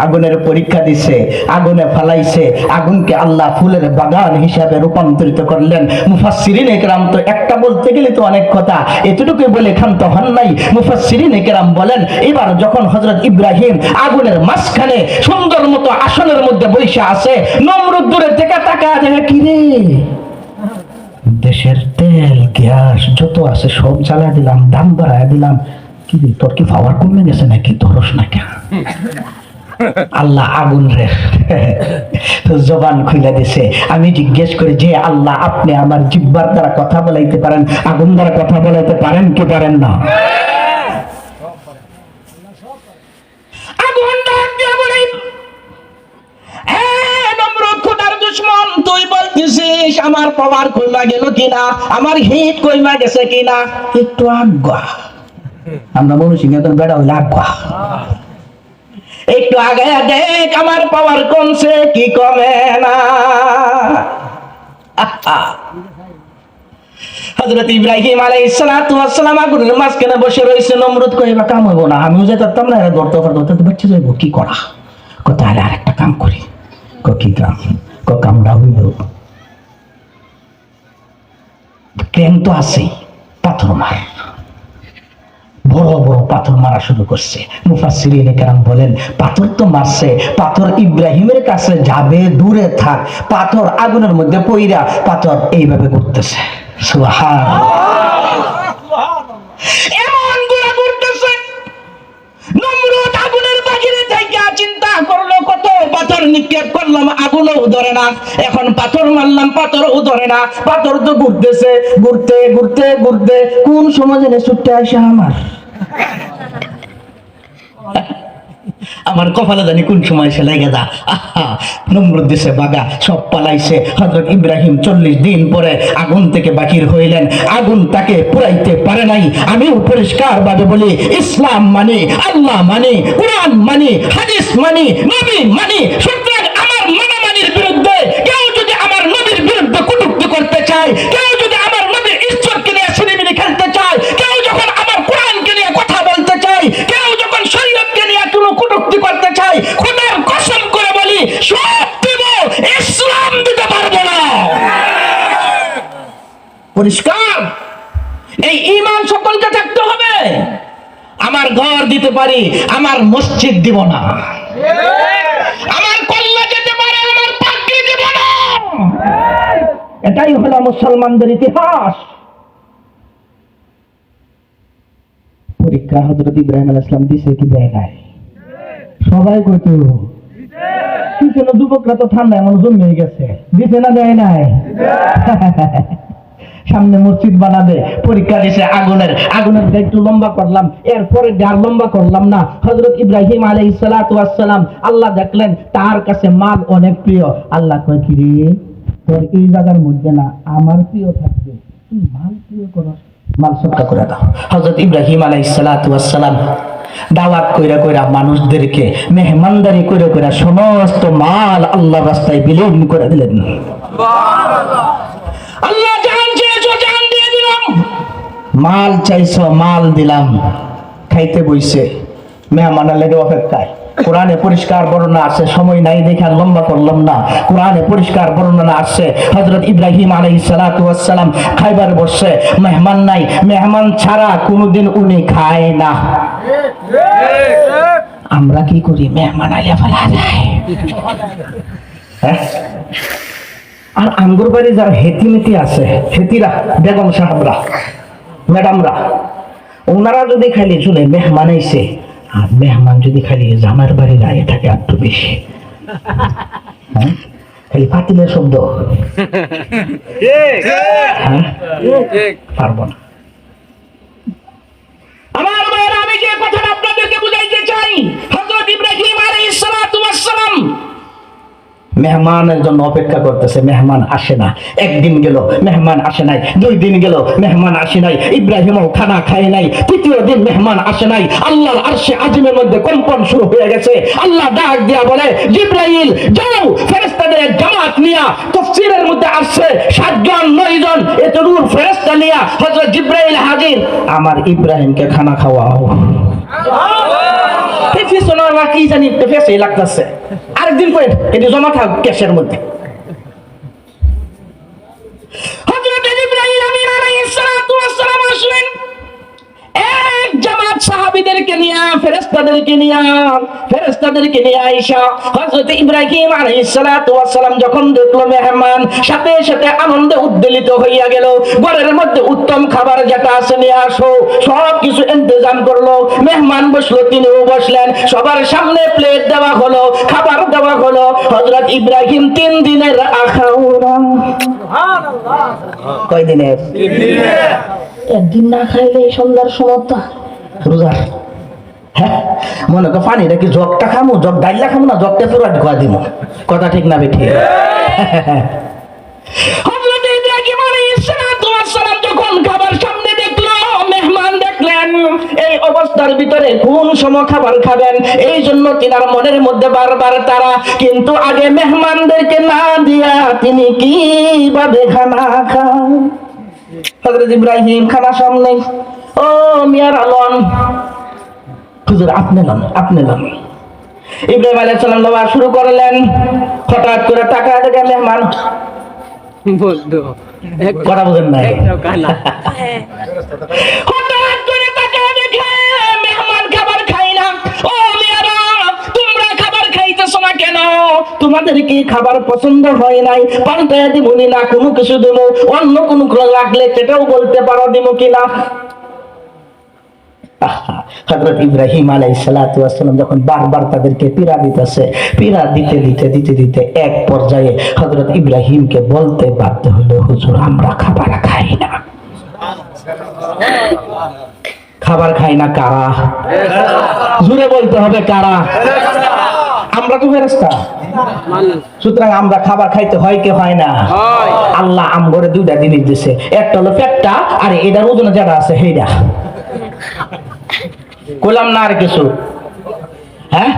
আগুনের পরীক্ষা দিছে, আগুনে ফালাইছে, আগুনকে আল্লাহ ফুলের বাগান হিসাবে রূপান্তরিত করলেন। মুফাসসিরিনে কেরাম তো একটা বলতে গেলে তো অনেক কথা, এতটুকু বলে ক্ষান্ত হন নাই। মুফাসসিরিনে কেরাম বলেন, এবার যখন হযরত ইব্রাহিম আগুনের মাঝখানে সুন্দর মতো আসনের মধ্যে বসে আছে, নমরুদ দূরে থেকে তাকায় দেখে, কি রে, দেশের তেল গ্যাস যত আছে সব জ্বালা দিলাম, দাম বাড়ায় দিলাম, কি রে তোর কি পাওয়ার কমে গেছে নাকি, ধরস না কেন? আল্লাহ আগুন রে তো জবান খুলে দিছে। আমি জিজ্ঞেস করি, যে আল্লাহ আপনি আমার জিহ্বার দ্বারা কথা বলাইতে পারেন, আগুন দ্বারা কথা বলাইতে পারেন কি পারেন না? আগুন ডাক দিয়ে বলে, নমরুদ খোদার দুশমন, তুই বলতেছিস আমার পাওয়ার কইমা গেল কিনা, আমার হিট কইমা গেছে কিনা? একটু আজ্ঞা, আমরা বলছি না তোর বেড়া হইলে আজ্ঞা, একটু আগে দেখ আমার পাওয়ার কমছে কি কমে না। হযরত ইব্রাহিম আলাইহিস সালাতু ওয়াস সালাম আগুনের মাঝখানে বসে রইছে। নমরুদ কইবা কাম হইব না, আমিও যেতাম না, এরা ধরতে বাচ্চা যাইব, কি করা? তাহলে আরেকটা কাম করি। কি কাম? কামটা হইল, ক্রেন তো আছে, পাথর মার, বড় বড় পাথর মারা শুরু করছে। মুফাসসিরিনে কেরাম বলেন, পাথর তো মারছে, পাথর ইব্রাহিমের কাছে যাবে, দূরে থাক, পাথর আগুনের মধ্যে পইরা পাথর এইভাবে ঘুরতেছে। সুবহানাল্লাহ, এমন ঘোরা ঘুরতেছে। নমরুদ আগুনের বাহিরে থেকে চিন্তা করলো, কত পাথর নিক্ষেপ করলাম, আগুনও ধরে না, এখন পাথর মারলাম, পাথরও ধরে না, পাথর তো ঘুরতেছে, ঘুরতে ঘুরতে ঘুরতে কোন সময় যেন ছুটে আসে আমার কপালে জানি কোন সময় সে লেগে যা। নমরুদ দেশে বাগা, সব পালাইছে। হযরত ইব্রাহিম 40 দিন পরে আগুন থেকে বাহির হইলেন, আগুন তাকে পুরাইতে পারে নাই। আমিও পরিষ্কার ভাবে বলি, ইসলাম মানে, আল্লাহ মানে, কুরআন মানে, হাদিস মানে, নবী মানে। সুতরাং আমার মানামানির বিরুদ্ধে কেউ যদি আমার নবীর বিরুদ্ধে কটূক্তি করতে চায়, কেউ যদি আমার নবীর ইজ্জতকে নিয়ে ছিনিমিনি খেলতে চায়, কেউ যখন আমার কোরআনকে নিয়ে কথা বলতে চায়, কেউ যখন শরীয়তকে নিয়ে কোনো কটূক্তি করতে চায়, খোদার কসম করে বলি সব দিব, ইসলাম দিতে পারবো না। পরিষ্কার। এই ঈমান সকলকে থাকতে হবে। আমার ঘর দিতে পারি, আমার মসজিদ দিব না, আমার কল্লা যেতে পারে, আমার পাগড়ি দিব না। এটাই হলো মুসলমানদের ইতিহাস। পরীক্ষা হযরত ইব্রাহিম আলাইহিস সালাম দিছে কি দেয় নাই? সবাই কইতো দিছে না, দুবকরা তো ঠান্ডা এমন জমে গেছে, দিছে না দেয় নাই? সামনে মসজিদ বানাবে, পরীক্ষা দিছে আগুনের একটু লম্বা করলাম, এরপরে আর লম্বা করলাম না। হযরত ইব্রাহিম আলাইহিস সালাতু ওয়াস সালাম আল্লাহ দেখলেন তার কাছে মাল অনেক প্রিয়। আল্লাহ কয় কি রে, তোর এই জায়গার মধ্যে না আমার প্রিয় থাকবে, তুই মাল প্রিয় করস, মাল সদকা করে দাও। হযরত ইব্রাহিম আলাইহিস সালাতু ওয়াস সালাম দাওয়াত কইরা কইরা মানুষদেরকে মেহমানদারি কইরা কইরা সমস্ত মাল আল্লাহর রাস্তায় বিলীন করে দিলেন। সুবহানাল্লাহ। আল্লাহ জান চেয়েছো, জান দিয়ে দিলাম, মাল চাইছো, মাল দিলাম। খাইতে বইছে, মেহমানের লেগে অপেক্ষায়। কোরআনে পরিষ্কার বর্ণনা আছে, সময় নাই দেখে আর লম্বা করলাম না। কোরআনে পরিষ্কার বর্ণনা আছে হযরত ইব্রাহিম আলাইহিস সালাতু ওয়াস সালাম খাইবার বসে, মেহমান নাই, মেহমান ছাড়া কোনোদিন উনি খায় না। আমরা কি করি, মেহমান আইলে ফেলা যায়। আর আঙ্গুর বাড়ি যারা হেতিমিতি আছে, হেতিরা, বেগম সাহেবরা, ম্যাডামরা, ওনারা যদি খালি চলে মেহমান আইছে, আর মেহমান যদি খালি জামার বাড়ি দাঁড়িয়ে থাকে একটু বেশি, খালি পাতিলের শব্দ, পারবো না। আমার ভাইয়েরা, আমি যে কথাটা আপনাদেরকে বুঝাইতে চাই, হযরত ইব্রাহিম আলাইহিস সালাতু ওয়াস সালাম মেহমানের জন্য অপেক্ষা করতেছে, মেহমান আসে না। একদিন গেল, মেহমান আসে নাই। 2 দিন গেল, মেহমান আসে নাই। ইব্রাহিমও খানা খায় নাই। 3য় দিন মেহমান আসে নাই। আল্লাহর আরশে আজিমের মধ্যে কম্পন শুরু হয়ে গেছে। আল্লাহ ডাক দিয়া বলে, জিবরাইল যাও, ফেরেশতাদের জামাত নিয়া, তাফসীরের মধ্যে আসছে 7 জন 9 জন এতদূর ফেরেশতা নিয়া হযরত জিবরাইল হাজির, আমার ইব্রাহিমকে খানা খাওয়াও। কি জানি ফেসে লাগতেছে, আরেকদিন পরে এটি জমা থাক ক্যাশের মধ্যে। হযরত ইব্রাহিম আলাইহিস সালাতু ওয়াস সালাম আসলেন এক জামাত সাহাবীদেরকে নিয়ে, ফেরেশতাদেরকে নিয়ে আয়েশা। হযরত ইব্রাহিম আলাইহিস সালাতু ওয়াস সালাম যখন দেখলো মেহমান, সাথে সাথে আনন্দে উদ্বেলিত হইয়া গেল। ঘরের মধ্যে উত্তম খাবার যেটা আছে নিয়ে আসো, সব কিছু ইন্তজাম করলো। মেহমান বসলো, তিনিও বসলেন, সবার সামনে প্লেট দেওয়া হলো, খাবার দেওয়া হলো। হযরত ইব্রাহিম 3 দিনের আখাউরা। সুবহানাল্লাহ। কয় দিনের? 3 দিনের। একদিন না খাইলে সন্ধ্যার সময় রোজা। হ্যাঁ, মনে কর পানিটা কি জগটা খামো, জগ ডাইলা খামো না, জগটা পুরা ঢোকা দিব। কথা ঠিক না বেঠি? হযরত ইব্রাহিম আলাইহিস সালাতু ওয়াস সালাম যখন খাবার সামনে দেখলো, মেহমান দেখলেন, এই অবস্থার ভিতরে কোন সময় খাবার খাবেন, এই জন্য তিনার মনের মধ্যে বারবার তারা, কিন্তু আগে মেহমানদেরকে না দিয়া তিনি কিভাবে খানা খান। হযরত ইব্রাহিম খানা সামনে, ও মিয়ার আলম, হুজুর আপনি লন। ইব্রাহিম আলাইহিস সালাম লওয়া শুরু করলেন। হঠাৎ করে তাকায় দেখে মেহমান বলতো, কথা বুঝেন না, হঠাৎ করে তাকায় দেখে মেহমান খাবার খায় না। ও মিয়ারা, তোমরা খাবার খাইতেছো না কেন? তোমাদের কি খাবার পছন্দ হয় নাই? পাল্টায় দিব না, কোনো কিছু দেবো, অন্য কোনো লাগলে সেটাও বলতে পারো, দিব কিনা। হযরত ইব্রাহিম আলাইহিস সালাতু ওয়াস সালাম যখন বারবার তাদেরকে পীড়া দিতে এক পর্যায়ে হযরত ইব্রাহিমকে বলতে বাধ্য হলো, হুজুর আমরা খাবার খাই না। খাবার খাই না কারা? জোরে বলতে হবে কারা? আমরা তো ফেরেশতা, সুতরাং আমরা খাবার খাইতে হয় কি হয় না? আল্লাহ আমগরে 2টা জিনিস দিয়েছে, একটা হলো পেটটা, আর এটার ওজনে যেটা আছে সেইটা। কইলাম না আর কিছু? হ্যাঁ,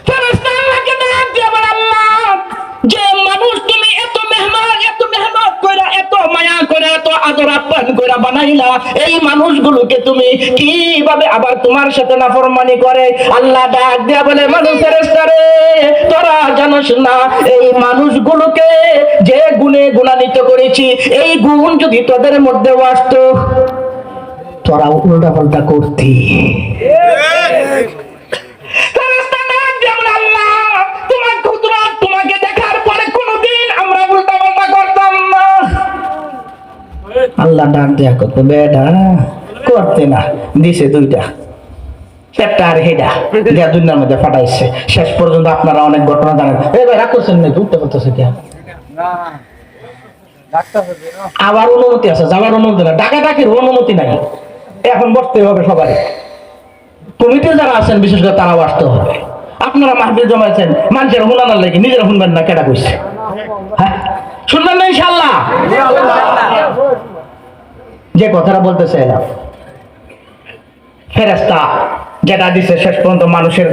ফেরেশতা আল্লাহকে ডাক দিয়ে বলে, আল্লাহ, যে মানুষ তুমি এত মেহনত কইরা, এত মায়া করে, এত আদর আপ্যায়ন কইরা বানাই বানাইলা, এই মানুষগুলোকে তুমি কিভাবে আবার তোমার সাথে নাফরমানি করে? আল্লাহ ডাক দেয়া বলে, মানুষ ফেরেশতারে তোরা জানোস না এই মানুষগুলোকে যে গুণে গুণান্বিত করেছি, এই গুণ যদি তোদের মধ্যে আসতো তোরা উল্টা পাল্টা করতি। তোমাকে দেখার পরে কোনদিন আমরা উল্টা পাল্টা করতাম না। আল্লাহ ডাক দেয়া কত বেডা করতে না দিছে দুইটা, একটা আর হেডা দেয়া দুনিয়ার মধ্যে ফাটাইছে। শেষ পর্যন্ত আপনারা অনেক ঘটনা জানেন। এই ভাই রাগ করছেন না, উঠতে করতেছে কে? আবার অনুমতি আছে, যাওয়ার অনুমতি না, ডাকা ডাকির অনুমতি নাই। এখন বসতে হবে সবাই, কমিটি যারা আছেন বিশেষ করে তারাও আসতে হবে। আপনারা মাহফিল জমাইছেন, মানুষের হুনানার লাগে নিজেরা শুনবেন না, কেটা কইছে? হ্যাঁ শুনবেন না ইনশাআল্লাহ? যে কথাটা বলতে চাইলাম, ফেরেশতা যেটা দিছে শেষ পর্যন্ত মানুষের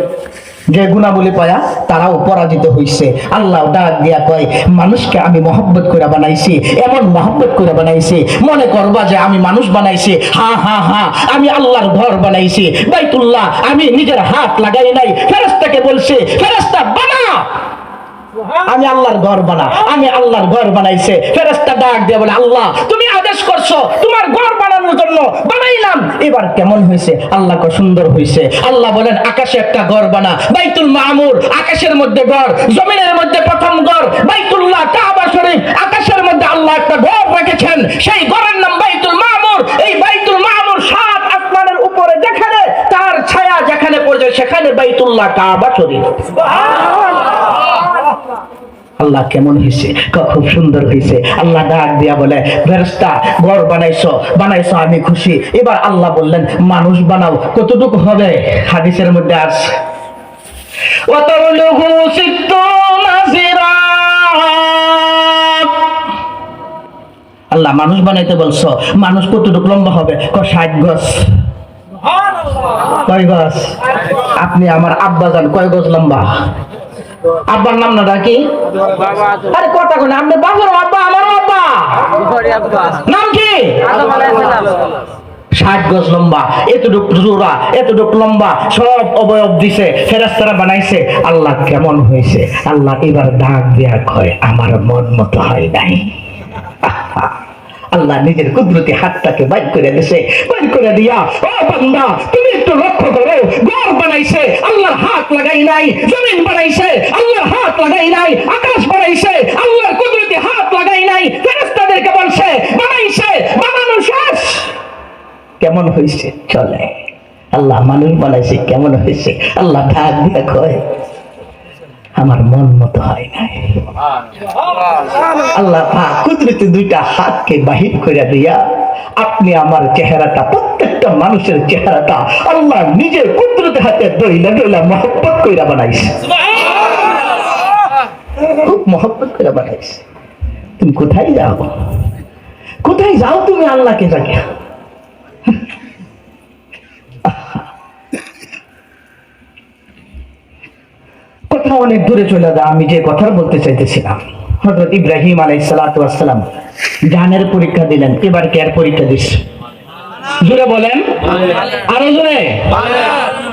যে গুণাবলী পায়া তারাও পরাজিত হইছে। আল্লাহ ডাক দিয়া কয়, মানুষকে আমি মহব্বত করে বানাইছি, এমন মহব্বত করে বানাইছি মনে করবা যে আমি মানুষ বানাইছি। হা হা হা, আমি আল্লাহর ঘর বানাইছি, বাইতুল্লাহ আমি নিজের হাত লাগাই নাই। ফেরেশতাকে বলছে, ফেরেশতা বানা, আমি আল্লাহর ঘর বানা, আমি আল্লাহর ঘর বানাইছে। ফেরেশতা ডাক দিয়ে বলে, আল্লাহ তুমি আদেশ করছো তোমার ঘর বানানোর জন্য, বানাইলাম, এবার কেমন হয়েছে? আল্লাহ কো সুন্দর হয়েছে। আল্লাহ বলেন, আকাশে একটা ঘর বানা, বাইতুল মামুর আকাশের মধ্যে ঘর, জমিনের মধ্যে প্রথম ঘর বাইতুল্লাহ কাবা শরীফ, আকাশের মধ্যে আল্লাহ একটা ঘর রেখেছেন, সেই ঘরের নাম বাইতুল মামুর। এই বাইতুল মামুর সাত আসমানের উপরে যেখানে তার ছায়া যেখানে পড়ে সেখানে বাইতুল্লাহ কাবা শরীফ। আল্লাহ কেমন হয়েছে? খুব সুন্দর হয়েছে। আল্লাহ ডাক দিয়া বলে, ফেরেশতা ঘর বানাইছো, বানাইছো আমি খুশি। এবার আল্লাহ বললেন, মানুষ বানাও। কতটুকু হবে? হাদিসের মধ্যে আছে, ওয়াতাবলুহু সিত্তুনা জিরাত। আল্লাহ মানুষ বানাইতে বলছো, মানুষ কতটুকু লম্বা হবে? 60 গজ। কয় গজ? আপনি আমার আব্বা জান কয় গজ লম্বা? আব্বার নাম না ডাকি? আরে কথা কোন, আপনি বাবার আব্বা, আমার আব্বা নাম কি? 60 গজ লম্বা, এতটুক জোড়া, এতটুক লম্বা, সব অবয়ব দিছে, ফেরেশতারা বানাইছে। আল্লাহ কেমন হয়েছে? আল্লাহ এবার ডাক দেয়া কয়, আমার মন মতো হয় নাই। আল্লাহ নিজের কুদরতি হাতটাকে বাইর করে দিছে, বাইর করে দিয়া, ও বান্দা তুমি একটু লক্ষ্য করো, ঘর বানাইছে আল্লাহর হাত লাগাই নাই, জমিন বানাইছে আল্লাহর হাত লাগাই নাই, আকাশ বানাইছে আল্লাহর কুদরতি হাত লাগাই নাই, ফেরেশতাদেরকে বলছে বানাইছে, বানানো শেষ। কেমন হয়েছে? চলে। আল্লাহ মানুষ বানাইছে, কেমন হয়েছে? আল্লাহ ডাক দিয়ে কয়, আমার মন মতো হয় নাই। আল্লাহ পাক কুদরতি দুইটা হাতকে বাহির করে দিয়া আপনি আমার চেহারাটা, প্রত্যেকটা মানুষের চেহারাটা আল্লাহ নিজের কুদরতি হাতে দইলা দইলা মহব্বত কইরা বানাইছে, খুব মহব্বত করে বানাইছে। তুমি কোথায় যাও? কোথায় যাও তুমি আল্লাহকে রাখিয়া? কথা অনেক দূরে চলে যায়। আমি যে কথা বলতে চাইতেছিলাম, হযরত ইব্রাহিম আলাইহিস সালাতু ওয়াস সালাম জানের পরীক্ষা দিলেন। এবার কে পরীক্ষা দিচ্ছে? জোরে বলেন, আরো জোরে।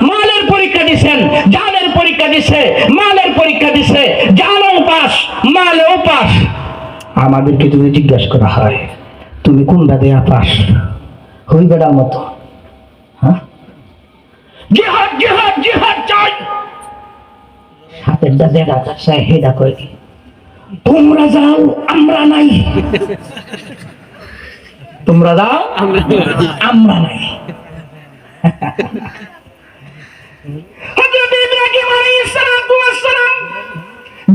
মালের পরীক্ষা দিচ্ছেন, জানের পরীক্ষা দিচ্ছে, মালের পরীক্ষা দিচ্ছে, জানও পাস, মালেও পাস। আমাদেরকে যদি জিজ্ঞাসা করা হয়, তুমি কোনটা দেয়া পাস? হই বেড়ার মতো, হ্যাঁ জিহাদ জিহাদ জিহাদ চাই, হাতের দাদা রাখা হেডা কই, তোমরা যাও আমরা নাই, তোমরা যাও আমরা নাই। হযরত ইব্রাহিম আলাইহিস সালাতু ওয়াস সালাম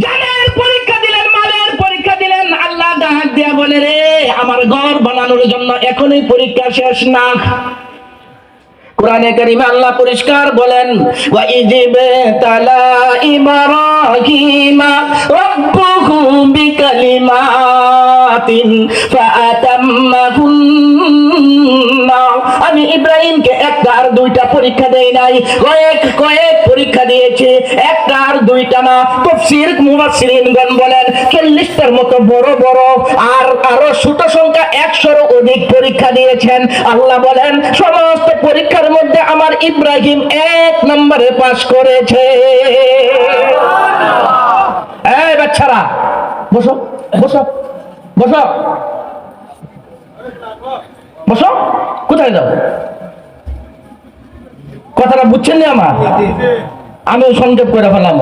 জানের পরীক্ষা দিলেন, মালের পরীক্ষা দিলেন। আল্লাহ ডাক দিয়া বলে, রে আমার ঘর বানানোর জন্য এখনই পরীক্ষা শেষ না। কোরআনে কারিমে আল্লাহ পরিষ্কার বলেন, ওয়া ইজিবে তালা ইব্রাহিমা রাব্বুহু বিকালিমাতিন ফাআতাম্মাহুন্না আমি ইব্রাহিমকে একটা আর দুইটা পরীক্ষা দেই নাই, কয়েক কয়েক পরীক্ষা দিয়েছি, একটা আর দুইটা না। তাফসীর মুফাসসিরিনগণ বলেন 40টার মতো বড় বড় আর আরো ছোট সংখ্যা 100-এরও অধিক পরীক্ষা দিয়েছেন। আল্লাহ বলেন সমস্ত পরীক্ষার মধ্যে আমার ইব্রাহিম 1 নম্বরে পাস করেছে। এই বাচ্চারা বসো বসো বসো বসো। কোথায় যাও? কথাটা বুঝছেন না আমার? আমি সংক্ষেপ করে ফেলাম।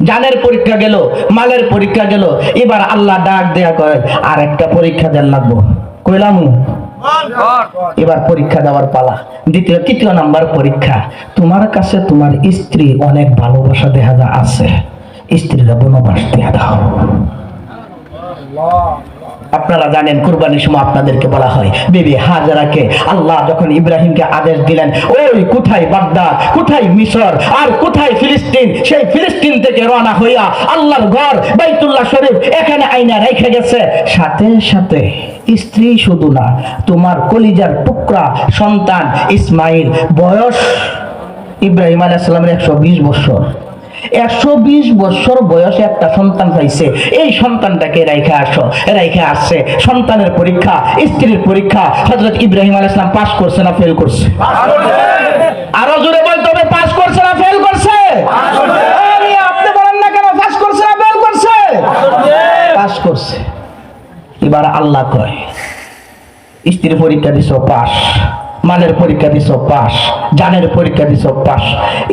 জানের পরীক্ষা গেল, মালের পরীক্ষা গেল, এবার আল্লাহ ডাক দেয়া কয় আর একটা পরীক্ষা দেন লাগবো। কইলাম এবার পরীক্ষা দেওয়ার পালা। তৃতীয় নাম্বার পরীক্ষা, তোমার কাছে তোমার স্ত্রী অনেক ভালোবাসা দেখা যা আছে, স্ত্রীরা বনবাস দেয়া দাও। আপনারা জানেন কুরবানির সময় আপনাদেরকে বলা হয় বিবি হাজেরাকে আল্লাহ যখন ইব্রাহিমকে আদেশ দিলেন, ওই কোথায় বাগদাদ, কোথায় মিশর আর কোথায় ফিলিস্তিন, সেই ফিলিস্তিন থেকে রওনা হইয়া আল্লাহর ঘর বাইতুল্লাহ শরীফ এখানে আইনা রেখে গেছে। সাথে সাথে স্ত্রী শুধু না, তোমার কলিজার টুকরা সন্তান ইসমাইল, বয়স ইব্রাহিম আলাইহিস সালামের 120 বছর। 120 বছর বয়সে একটা সন্তান পাইছে। এই সন্তানটাকে রেখে আসছে। সন্তানের পরীক্ষা, স্ত্রীর পরীক্ষা। হযরত ইব্রাহিম আলাইহিস সালাম পাস করছে না ফেল করছে? আরো জোরে বলতে হবে, পাস করছে না ফেল করছে? আপনি বলেন না কেন, পাস করছে না ফেল করছে? পাস করছে। এবার আল্লাহ কয় স্ত্রীর পরীক্ষা দিছো পাস, মানের পরীক্ষা দিছো পাস, জানের পরীক্ষা দিছো পাস,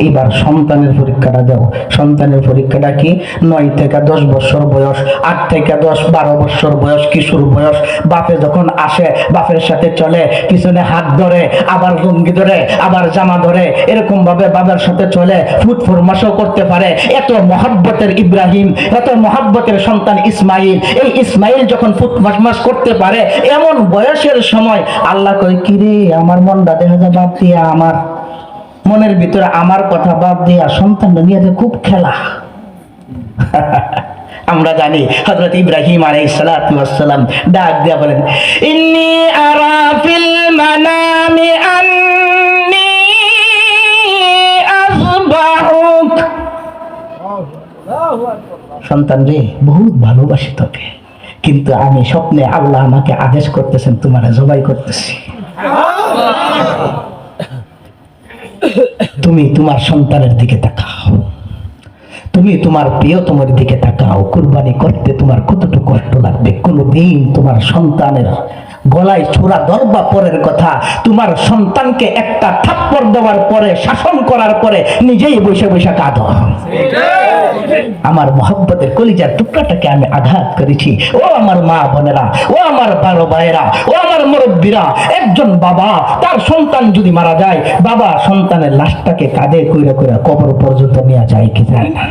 এবার সন্তানের পরীক্ষাটা দাও। সন্তানের পরীক্ষাটা কি? 9 থেকে 10 বছর বয়স, 8 থেকে 10-12 বছর বয়স, কিশোর বয়স। বাপে যখন আসে বাপের সাথে চলে, পিছনে হাত ধরে, আবার লুঙ্গি ধরে, আবার জামা ধরে, এরকম ভাবে বাবার সাথে চলে, ফুট ফরমাশও করতে পারে। এত মহব্বতের ইব্রাহিম, এত মহব্বতের সন্তান ইসমাইল, এই ইসমাইল যখন ফুট ফরমাশ করতে পারে এমন বয়সের সময় আল্লাহ কয় কি রে, আমার মনটা দেখা যায় বাদ দিয়া, আমার মনের ভিতরে আমার কথা বাদ দিয়া সন্তানটা নিয়ে খুব খেলা। আমরা জানি হযরত ইব্রাহিম আলাইহিস সালাতু ওয়াস সালাম ডাক দিয়া বলেন ইন্নী আরা ফিল মানামি আন্নী আযবাহুক। সন্তান রে, বহুত ভালোবাসি তোকে, কিন্তু আমি স্বপ্নে আল্লাহ আমাকে আদেশ করতেছেন তোমার জবাই করতেছি। তুমি তোমার সন্তানের দিকে তাকাও, তুমি তোমার প্রিয়তমের দিকে তাকাও। কুরবানি করতে তোমার কতটুকু কষ্ট লাগবে। কোনদিন তোমার সন্তানের গলায় ছোড়া দরবা পরের কথা, তোমার সন্তানকে একটা থাপ্পড় দেওয়ার পরে, শাসন করার পরে নিজেই বসে বসে কাঁদো। আমার মহব্বতের কলিজার টুকরাটাকে আমি আঘাত করেছি। ও আমার মা বোনেরা, ও আমার বড় ভাইয়েরা, ও আমার মুরব্বীরা, একজন বাবা তার সন্তান যদি মারা যায়, বাবা সন্তানের লাশটাকে কাঁধে কইরা কইরা কবর পর্যন্ত নিয়ে যায় কি যায় না?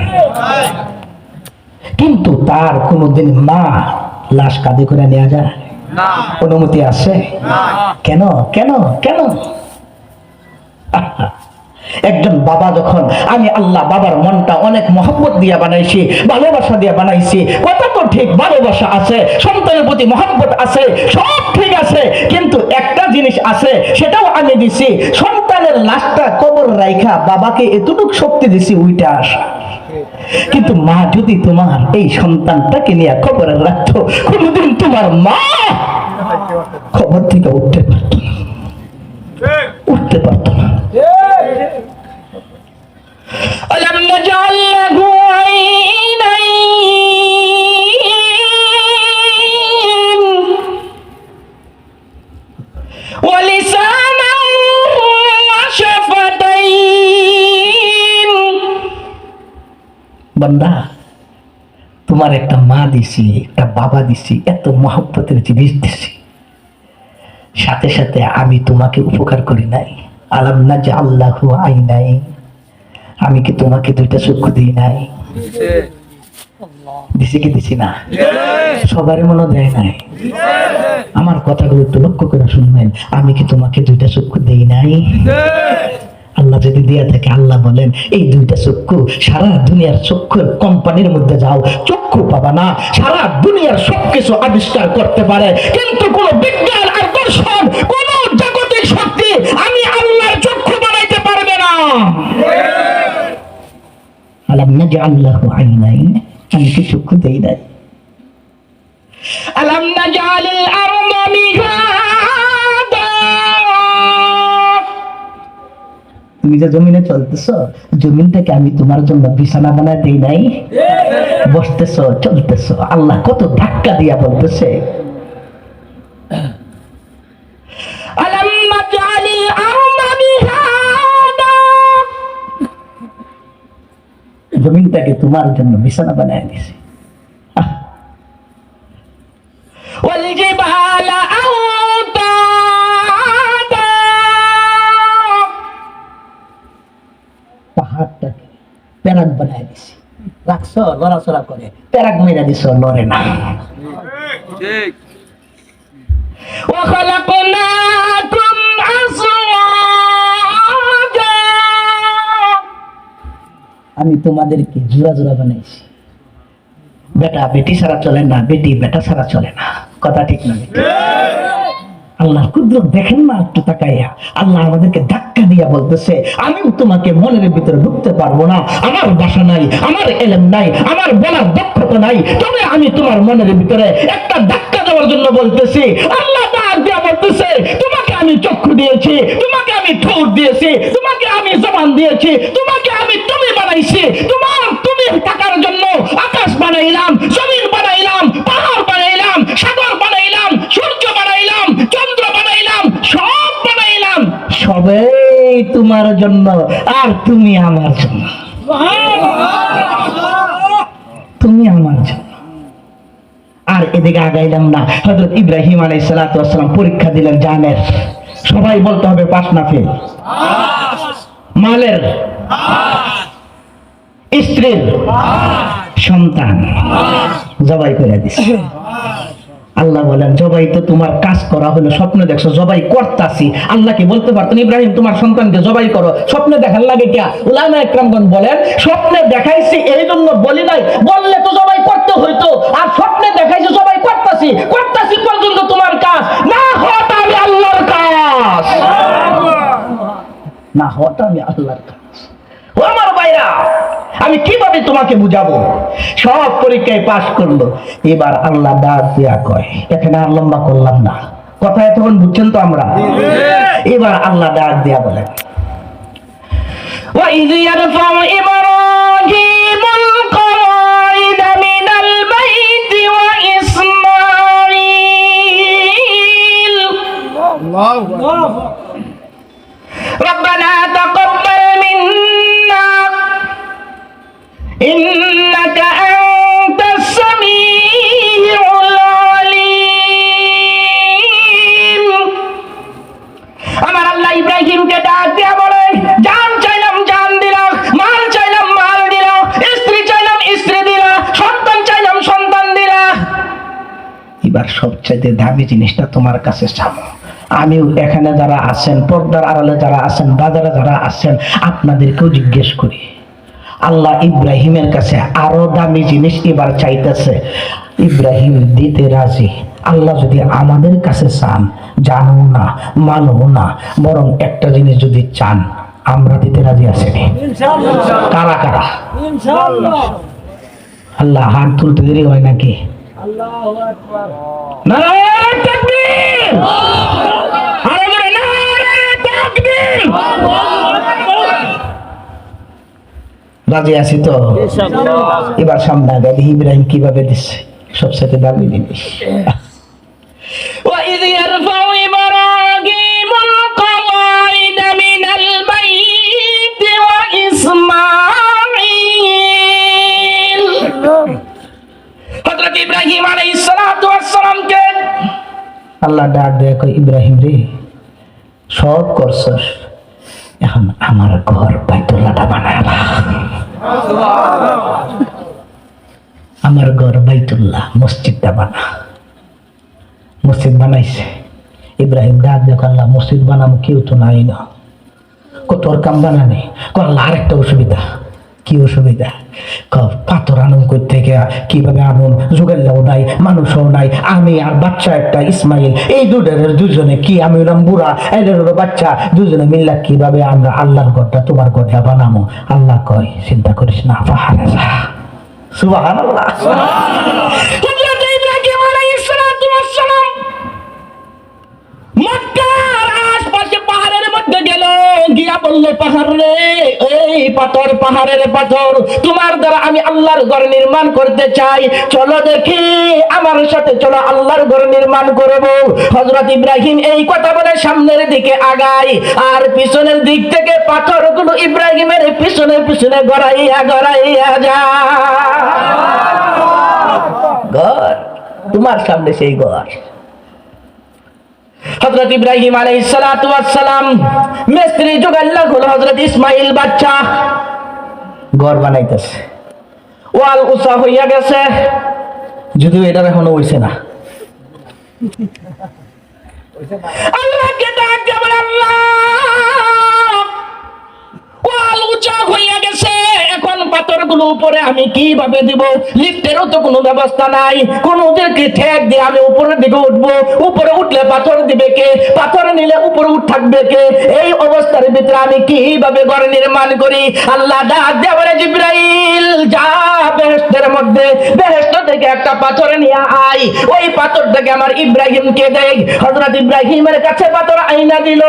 কিন্তু তার কোনোদিন মা লাশ কাঁধে করে নেওয়া যায়? অনুমতি আছে? কেন কেন কেন? একজন বাবা যখন, আমি আল্লাহ বাবার মনটা অনেক মহব্বত দিয়া বানাইছি, ভালোবাসা দিয়া বানাইছি। কথা তো ঠিক, ভালোবাসা আছে, সন্তানের প্রতি মহব্বত আছে, সব ঠিক আছে, কিন্তু একটা জিনিস আছে, সেটাও আমি দিছি। সন্তানের লাশটা কবর রাইখা বাবাকে এতটুকু শক্তি দিছি উইটা আসা। কিন্তু মা যদি তোমার এই সন্তানটাকে নিয়ে খবরে রাখতো, কোনদিন তোমার মা খবর থেকে উঠতে পারতো না, উঠতে পারতো না। ألم نجعل له عينين ولسانا وشفتين। বান্দা, তোমার একটা মা দিছি, একটা বাবা দিছি, এত মহব্বতের জিনিস দিছি, সাথে সাথে আমি তোমাকে উপকার করি নাই? আলাম নাজআল লাহু আইনাইন, আমি কি তোমাকে দুইটা চক্ষু দিই নাই? দিছি কি দিছি না? সবারই মনে দেয় নাই। আমার কথাগুলো একটু লক্ষ্য করে শুনবেন, আমি কি তোমাকে দুইটা চক্ষু দেই নাই? আল্লাহ যদি দিয়া থাকে, আল্লাহ বলেন এই দুইটা চক্ষু, সারা দুনিয়ার চক্ষুর কোম্পানির মধ্যে যাও, চক্ষু পাবা না। সারা দুনিয়ার সবকিছু আবিষ্কার করতে পারে, কিন্তু কোন বিজ্ঞান আর দর্শন, কোন জাগতিক শক্তি আলাম নাজআল লাহু আইনাইন, আমি কি চক্ষু দেই নাই? আলাম নাজআলিল আরদা মিহাদা, তুমি যে জমিনে চলতেছো, জমিনটাকে আমি তোমার জন্য বিছানা বানায় দেই নাই? বসতেছো, চলতেছো, আল্লাহ কত ধাক্কা দিয়া বলতেছে আলাম নাজআলিল আরদা মিহাদা, জমিনটাকে তোমার জন্য বিছানা বানায় দিয়েছি। ওয়াল জিবালা আওতাদা, পাহাড়টাকে প্যারাক বানায় দিছি, রাখছো লড়াচড়া করে, প্যারাক মেরা দিছো, লড়ে না। ঠিক। ওয়া খালাকনাকুম আজওয়াজা, আমি তোমাদেরকে জোড়া জোড়া বানাইছি। বেটা বেটি ছাড়া চলে না, বেটি বেটা ছাড়া চলে না, কথা ঠিক না? আল্লাহর কুদরত দেখেন না একটু তাকাইয়া? আল্লাহ আমাদেরকে ধাক্কা দিয়া বলতেছে আমিও তোমাকে মনের ভিতরে ঢুকতে পারবো না, আমার ভাষা নাই, আমার এলেম নাই, আমার বলার দক্ষতা নাই, তবে আমি তোমার মনের ভিতরে একটা ধাক্কা দেওয়ার জন্য বলতেছি। আল্লাহ ডাক দিয়া বলতেছে তোমাকে আমি চক্ষু দিয়েছি, তোমাকে আমি ঠোঁট দিয়েছি, তোমাকে আমি জবান দিয়েছি, তোমাকে আমি তুমি বানাইছি, তোমার তুমি থাকার জন্য আকাশ বানাইলাম, জমিন বানাইলাম, পাহাড় বানাইলাম, সাগর বানাইলাম, সূর্য বানাইলাম, চন্দ্র বানাইলাম, সব বানাইলাম, সবই তোমার জন্য আর তুমি আমার জন্য, তুমি আমার জন্য। আর এদিকে আগাইলাম না, হযরত ইব্রাহিম আলাইহিস সালাতু ওয়াস সালাম পরীক্ষা দিলেন জানের, সবাই বলতে হবে পাস না ফেল, মালের, স্ত্রীর, সন্তান জবাই করে দিছে। আল্লাহ বলেন জবাই তো তোমার কাজ করা হলো, স্বপ্নে দেখছো জবাই করতাছি, আল্লাহকে বলতে পারতেন ইব্রাহিম তোমার সন্তানকে জবাই করো, স্বপ্নে দেখার লাগে কি? উলামা ইকরামগণ বলেন স্বপ্নে দেখাইছি এই জন্য বলি নাই, বললে তো জবাই করতে হইতো, আর স্বপ্নে দেখাইছি জবাই করতাছি, করতাছি পর্যন্ত তোমার কাজ, না হওয়াটা আমি আল্লাহর কাজ, না হওয়াটা আমি আল্লাহর কাজ। ও আমার ভাইরা, আমি কিভাবে তোমাকে বুঝাবো? সব পরীক্ষায় পাশ করলো, এবার আল্লাহ ডাক দিয়া কয়, এখানে আর লম্বা করলাম না, কথা এতক্ষণ বুঝছেন তো আমরা? এবার আল্লাহ ডাক দিয়া বলেন وَإِذْ يَرْفَعُ إِبْرَاهِيمُ الْقَوَاعِدَ مِنَ الْبَيْتِ وَإِسْمَاعِيلُ رَبَّنَا تَقَبَّلْ مِنَّا إِنَّكَ أَنْتَ السَّمِيعُ الْعَلِيمُ। আমার আল্লাহ ইব্রাহিমকে ডাক দিয়া বলে জান চাইলাম জান দিলাম, মাল চাইলাম মাল দিলাম, স্ত্রী চাইলাম স্ত্রী দিলা, সন্তান চাইলাম সন্তান দিলা, এবার সবচাইতে দামি জিনিসটা তোমার কাছে চাবো। আমিও এখানে যারা আছেন, পর্দার আড়ালে যারা আছেন, বাজারে যারা আছেন, আপনাদেরকেও জিজ্ঞেস করি, আল্লাহ ইব্রাহিমের কাছে আরো দামি জিনিস এবার চাইতেছে, ইব্রাহিম দিতে রাজি। আল্লাহ যদি আমাদের কাছে চান, জানো না মানো না, বরং একটা জিনিস যদি চান, আমরা দিতে রাজি আছি কারা কারা? আল্লাহ হাত তুলতে দেরি হয় নাকি? নারায়ে তাকবীর, রাজি আছি তো? এবার সামনে আগে ইব্রাহিম কিভাবে দিচ্ছে সবচেয়ে দামি জিনিস। وَإِذْ يَرْفَعُ إِبْرَاهِيمُ الْقَوَاعِدَ مِنَ الْبَيْتِ وَإِسْمَاعِيلُ, হযরত ইব্রাহিম আলাইহিস সালাতু ওয়াস সালামকে আল্লাহ ডাক দেয়, কই ইব্রাহিম রে, সব করছস, এখন আমার ঘর বাইতুল্লাহটা বানাবা, আমার ঘর বাইতুল্লাহ মসজিদটা বানা। মসজিদ বানাইছে ইব্রাহিম, ডাক দেখো আল্লাহ মসজিদ বানাবো, কেউ তো নাই না, তোর কাম বানানে। আল্লাহ আরেকটা অসুবিধা, কি অসুবিধা? পাথর আনুন করতে গিয়া কিভাবে আনুন, জোগাড়ও নাই, মানুষও নাই, আমি আর বাচ্চা একটা ইসমাইল, এই দুজনে কি, আমি হলাম বুড়া, এদের বাচ্চা, দুজনে মিল্লা কিভাবে আমরা আল্লাহর ঘরটা তোমার ঘরটা বানাবো? আল্লাহ কয় চিন্তা করিস না, পাহাড়ে যা। সুবহানাল্লাহ। হযরত ইব্রাহিম আলাইহিস সালাতু ওয়াস সালাম মক্কার আশপাশে পাহাড়ের মধ্যে গেল, গিয়া বলল, পাহাড় রে, এই পাথর, পাহাড়ের পাথর, তোমার দ্বারা আমি আল্লাহর ঘর নির্মাণ করতে চাই, চলো দেখি, আমার সাথে চলো, আল্লাহর ঘর নির্মাণ করব। হযরত ইব্রাহিম এই কথা বলে সামনের দিকে আগায়, আর পিছনের দিক থেকে পাথরগুলো ইব্রাহিমের পিছনে পিছনে গড়াইয়া গড়াইয়া যায়। ঘর তোমার সামনে সেই ঘর। হযরত ইব্রাহিম আলাইহিস সালাতু ওয়াস সালাম মিস্ত্রি জোগাড় হলো, হযরত ইসমাইল বাচ্চা ঘর বানাইতেছে, ওয়াল উঁচা হইয়া গেছে, যদিও এটা এখনো হইছে না। আল্লাহকে ডাক দিয়ে বলে, আল্লাহ, ওয়াল উঁচা হইয়া গেছে, এখন পাথরগুলো উপরে আমি কিভাবে দিব? লিফটেরও তো কোনো ব্যবস্থা নাই, কোন ওদেরকে ঠেক দিয়ে আমি উপরের দিকে উঠবো, উপরে উঠলে পাথর দিবে কে? পাথর নিলে উপরে উঠ থাকবে কে? এই অবস্থার ভিতরে আমি কিভাবে ঘর নির্মাণ করি? আল্লাহ ডাক দিয়ে বলে, জিবরাইল যা বেহেশতের মধ্যে, বেহেশত থেকে একটা পাথর নিয়ে আয়, ওই পাথরটাকে আমার ইব্রাহিমকে দেখ। হযরত ইব্রাহিমের কাছে পাথর আইনা দিল।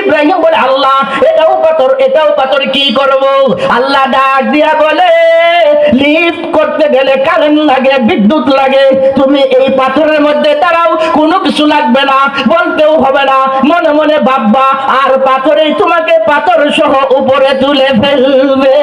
ইব্রাহিম বলে, আল্লাহ, এটাও পাথর, এটাও পাথর, কি করব? আল্লাহ ডাক দিয়া বলে, লিফট করতে গেলে কারেন্ট লাগে, বিদ্যুৎ লাগে, তুমি এই পাথরের মধ্যে দাঁড়াও, কোনো কিছু লাগবে না, বলতেও হবে না, মনে মনে ভাববা, আর পাথরেই তোমাকে পাথর সহ উপরে তুলে ফেলবে।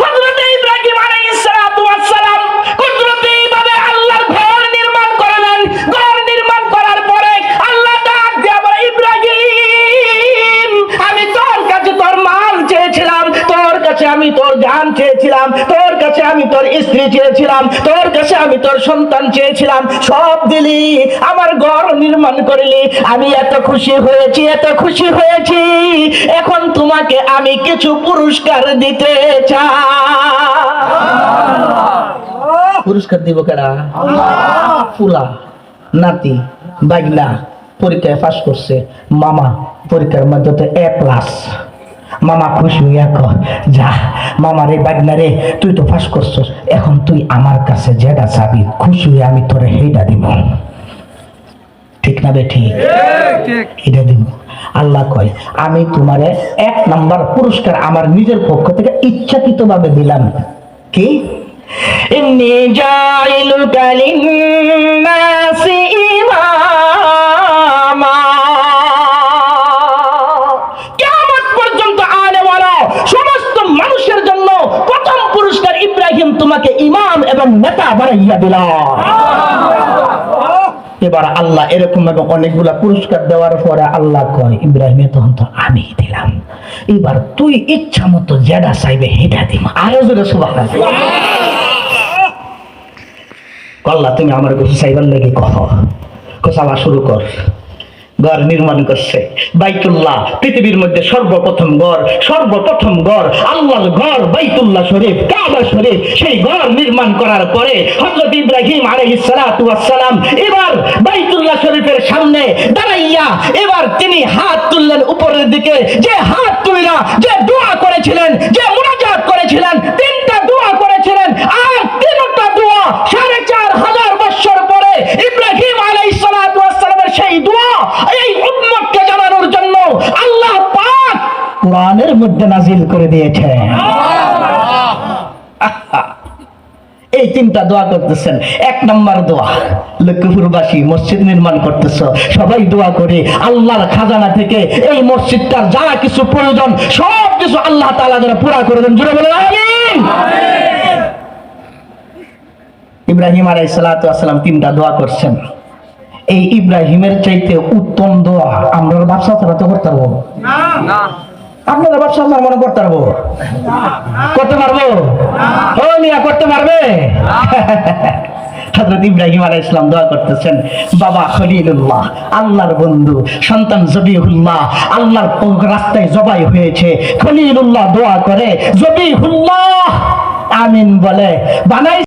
হযরত ইব্রাহিম আলাইহিস সালাতু ওয়াস সালাম কুদরতিভাবে আল্লাহর ঘর নির্মাণ করলেন। ঘর নির্মাণ করার পরে আল্লাহ ডাক দিয়ে বলে, ইব্রাহিম, আমি তোর কাছে তোর মাল চেয়েছিলাম, তোর কাছে আমি তোর জান চেয়েছিলাম, তোর কাছে আমি তোর স্ত্রী চেয়েছিলাম, তোর কাছে আমি তোর সন্তান চেয়েছিলাম, সব দিলি, আমার ঘর নির্মাণ করলি, আমি এত খুশি হয়েছি, এত খুশি হয়েছি, এখন তোমাকে আমি কিছু পুরস্কার দিতে চাই। পুরস্কার দিব কেডা? ফুলা, নাতি, বাইগনা পরীক্ষায় পাস করছে, মামা পরীক্ষার মধ্যে A+, মামা খুশি হইয়া কয়, যা মামা রে, বাগনা রে, তুই তো পাস করছস, এখন তুই আমার কাছে যেটা চাবি, খুশি হয়ে আমি তোরে সেইটা দিব। ঠিক না বে? ঠিক, এটা দিব। আল্লাহ কয়, আমি তোমারে 1 নাম্বার পুরস্কার আমার নিজের পক্ষ থেকে ইচ্ছাকৃতভাবে দিলাম। কি? ইন্নী জাইলুকা লিন্নাসি ইমামা। কিয়ামত পর্যন্ত আলেওয়ালা সমস্ত মানুষের জন্য প্রথম পুরস্কার, ইব্রাহিম তোমাকে ইমাম এবং নেতা বানাইয়া দিলাম। এবার আল্লাহ এরকম অনেকগুলা পুরস্কার দেওয়ার পরে আল্লাহ কয়, ইব্রাহিম, তখন তো আমি দিলাম, এবার তুই ইচ্ছা মতো যেটা চাইবে সেটা দিব। আরো জোরে সুবহানাল্লাহ। আল্লাহ, তুমি আমার কাছে চাইবার লাগে চাওয়া শুরু কর। ঘর নির্মাণ করছে, বাইতুল্লাহ, পৃথিবীর মধ্যে সর্বপ্রথম ঘর, আল্লাহর ঘর, বাইতুল্লাহ শরীফ, কাবা শরীফ। সেই ঘর নির্মাণ করার পরে হযরত ইব্রাহিম আলাইহিস সালাতু ওয়াস সালাম এবার বাইতুল্লাহ শরীফের সামনে দাঁড়াইয়া এবার তিনি হাত তুললেন উপরের দিকে। যে হাত তুইলা যে দোয়া করেছিলেন, যে মুনাজাত করেছিলেন, 3টা দোয়া করেছিলেন, আর 3টা দোয়া 4500 বছর পরে ইব্রাহিম আলাইহিস সালাতু ওয়াস সালামের সেই দোয়া এই উম্মতকে জানানোর জন্য আল্লাহ পাক কোরআনের মধ্যে নাজিল করে দিয়েছেন। এই 3টা দোয়া করতেছেন। 1 নম্বর দোয়া, লক্ষ্মীপুরবাসী মসজিদ নির্মাণ করতেছ, সবাই দোয়া করে আল্লাহর খাজানা থেকে এই মসজিদটার যা কিছু প্রয়োজন সব কিছু আল্লাহ তাআলা যেন পুরা করে দেন। জোরে বলেন আমিন। ইব্রাহিম আলাইহিস সালাতু ওয়াস সালাম 3টা দোয়া করছেন। এই ইব্রাহিমের চাইতে উত্তম দোয়া আমরা ব্যবসা চালাতে করতে পারবো না? আপনারা ব্যবসা মনে করতে পারবো? করতে পারবো? ও মিয়া, করতে পারবে? হযরত ইব্রাহিম আলাইহিস সালাম দোয়া করতেছেন, বাবা খলিলুল্লাহ, আল্লাহর বন্ধু, সন্তান জবিহুল্লাহ, আল্লাহর রাস্তায় জবাই হয়েছে। খলিলুল্লাহ দোয়া করে, জবিহুল্লাহ আমিন বলে, বানাই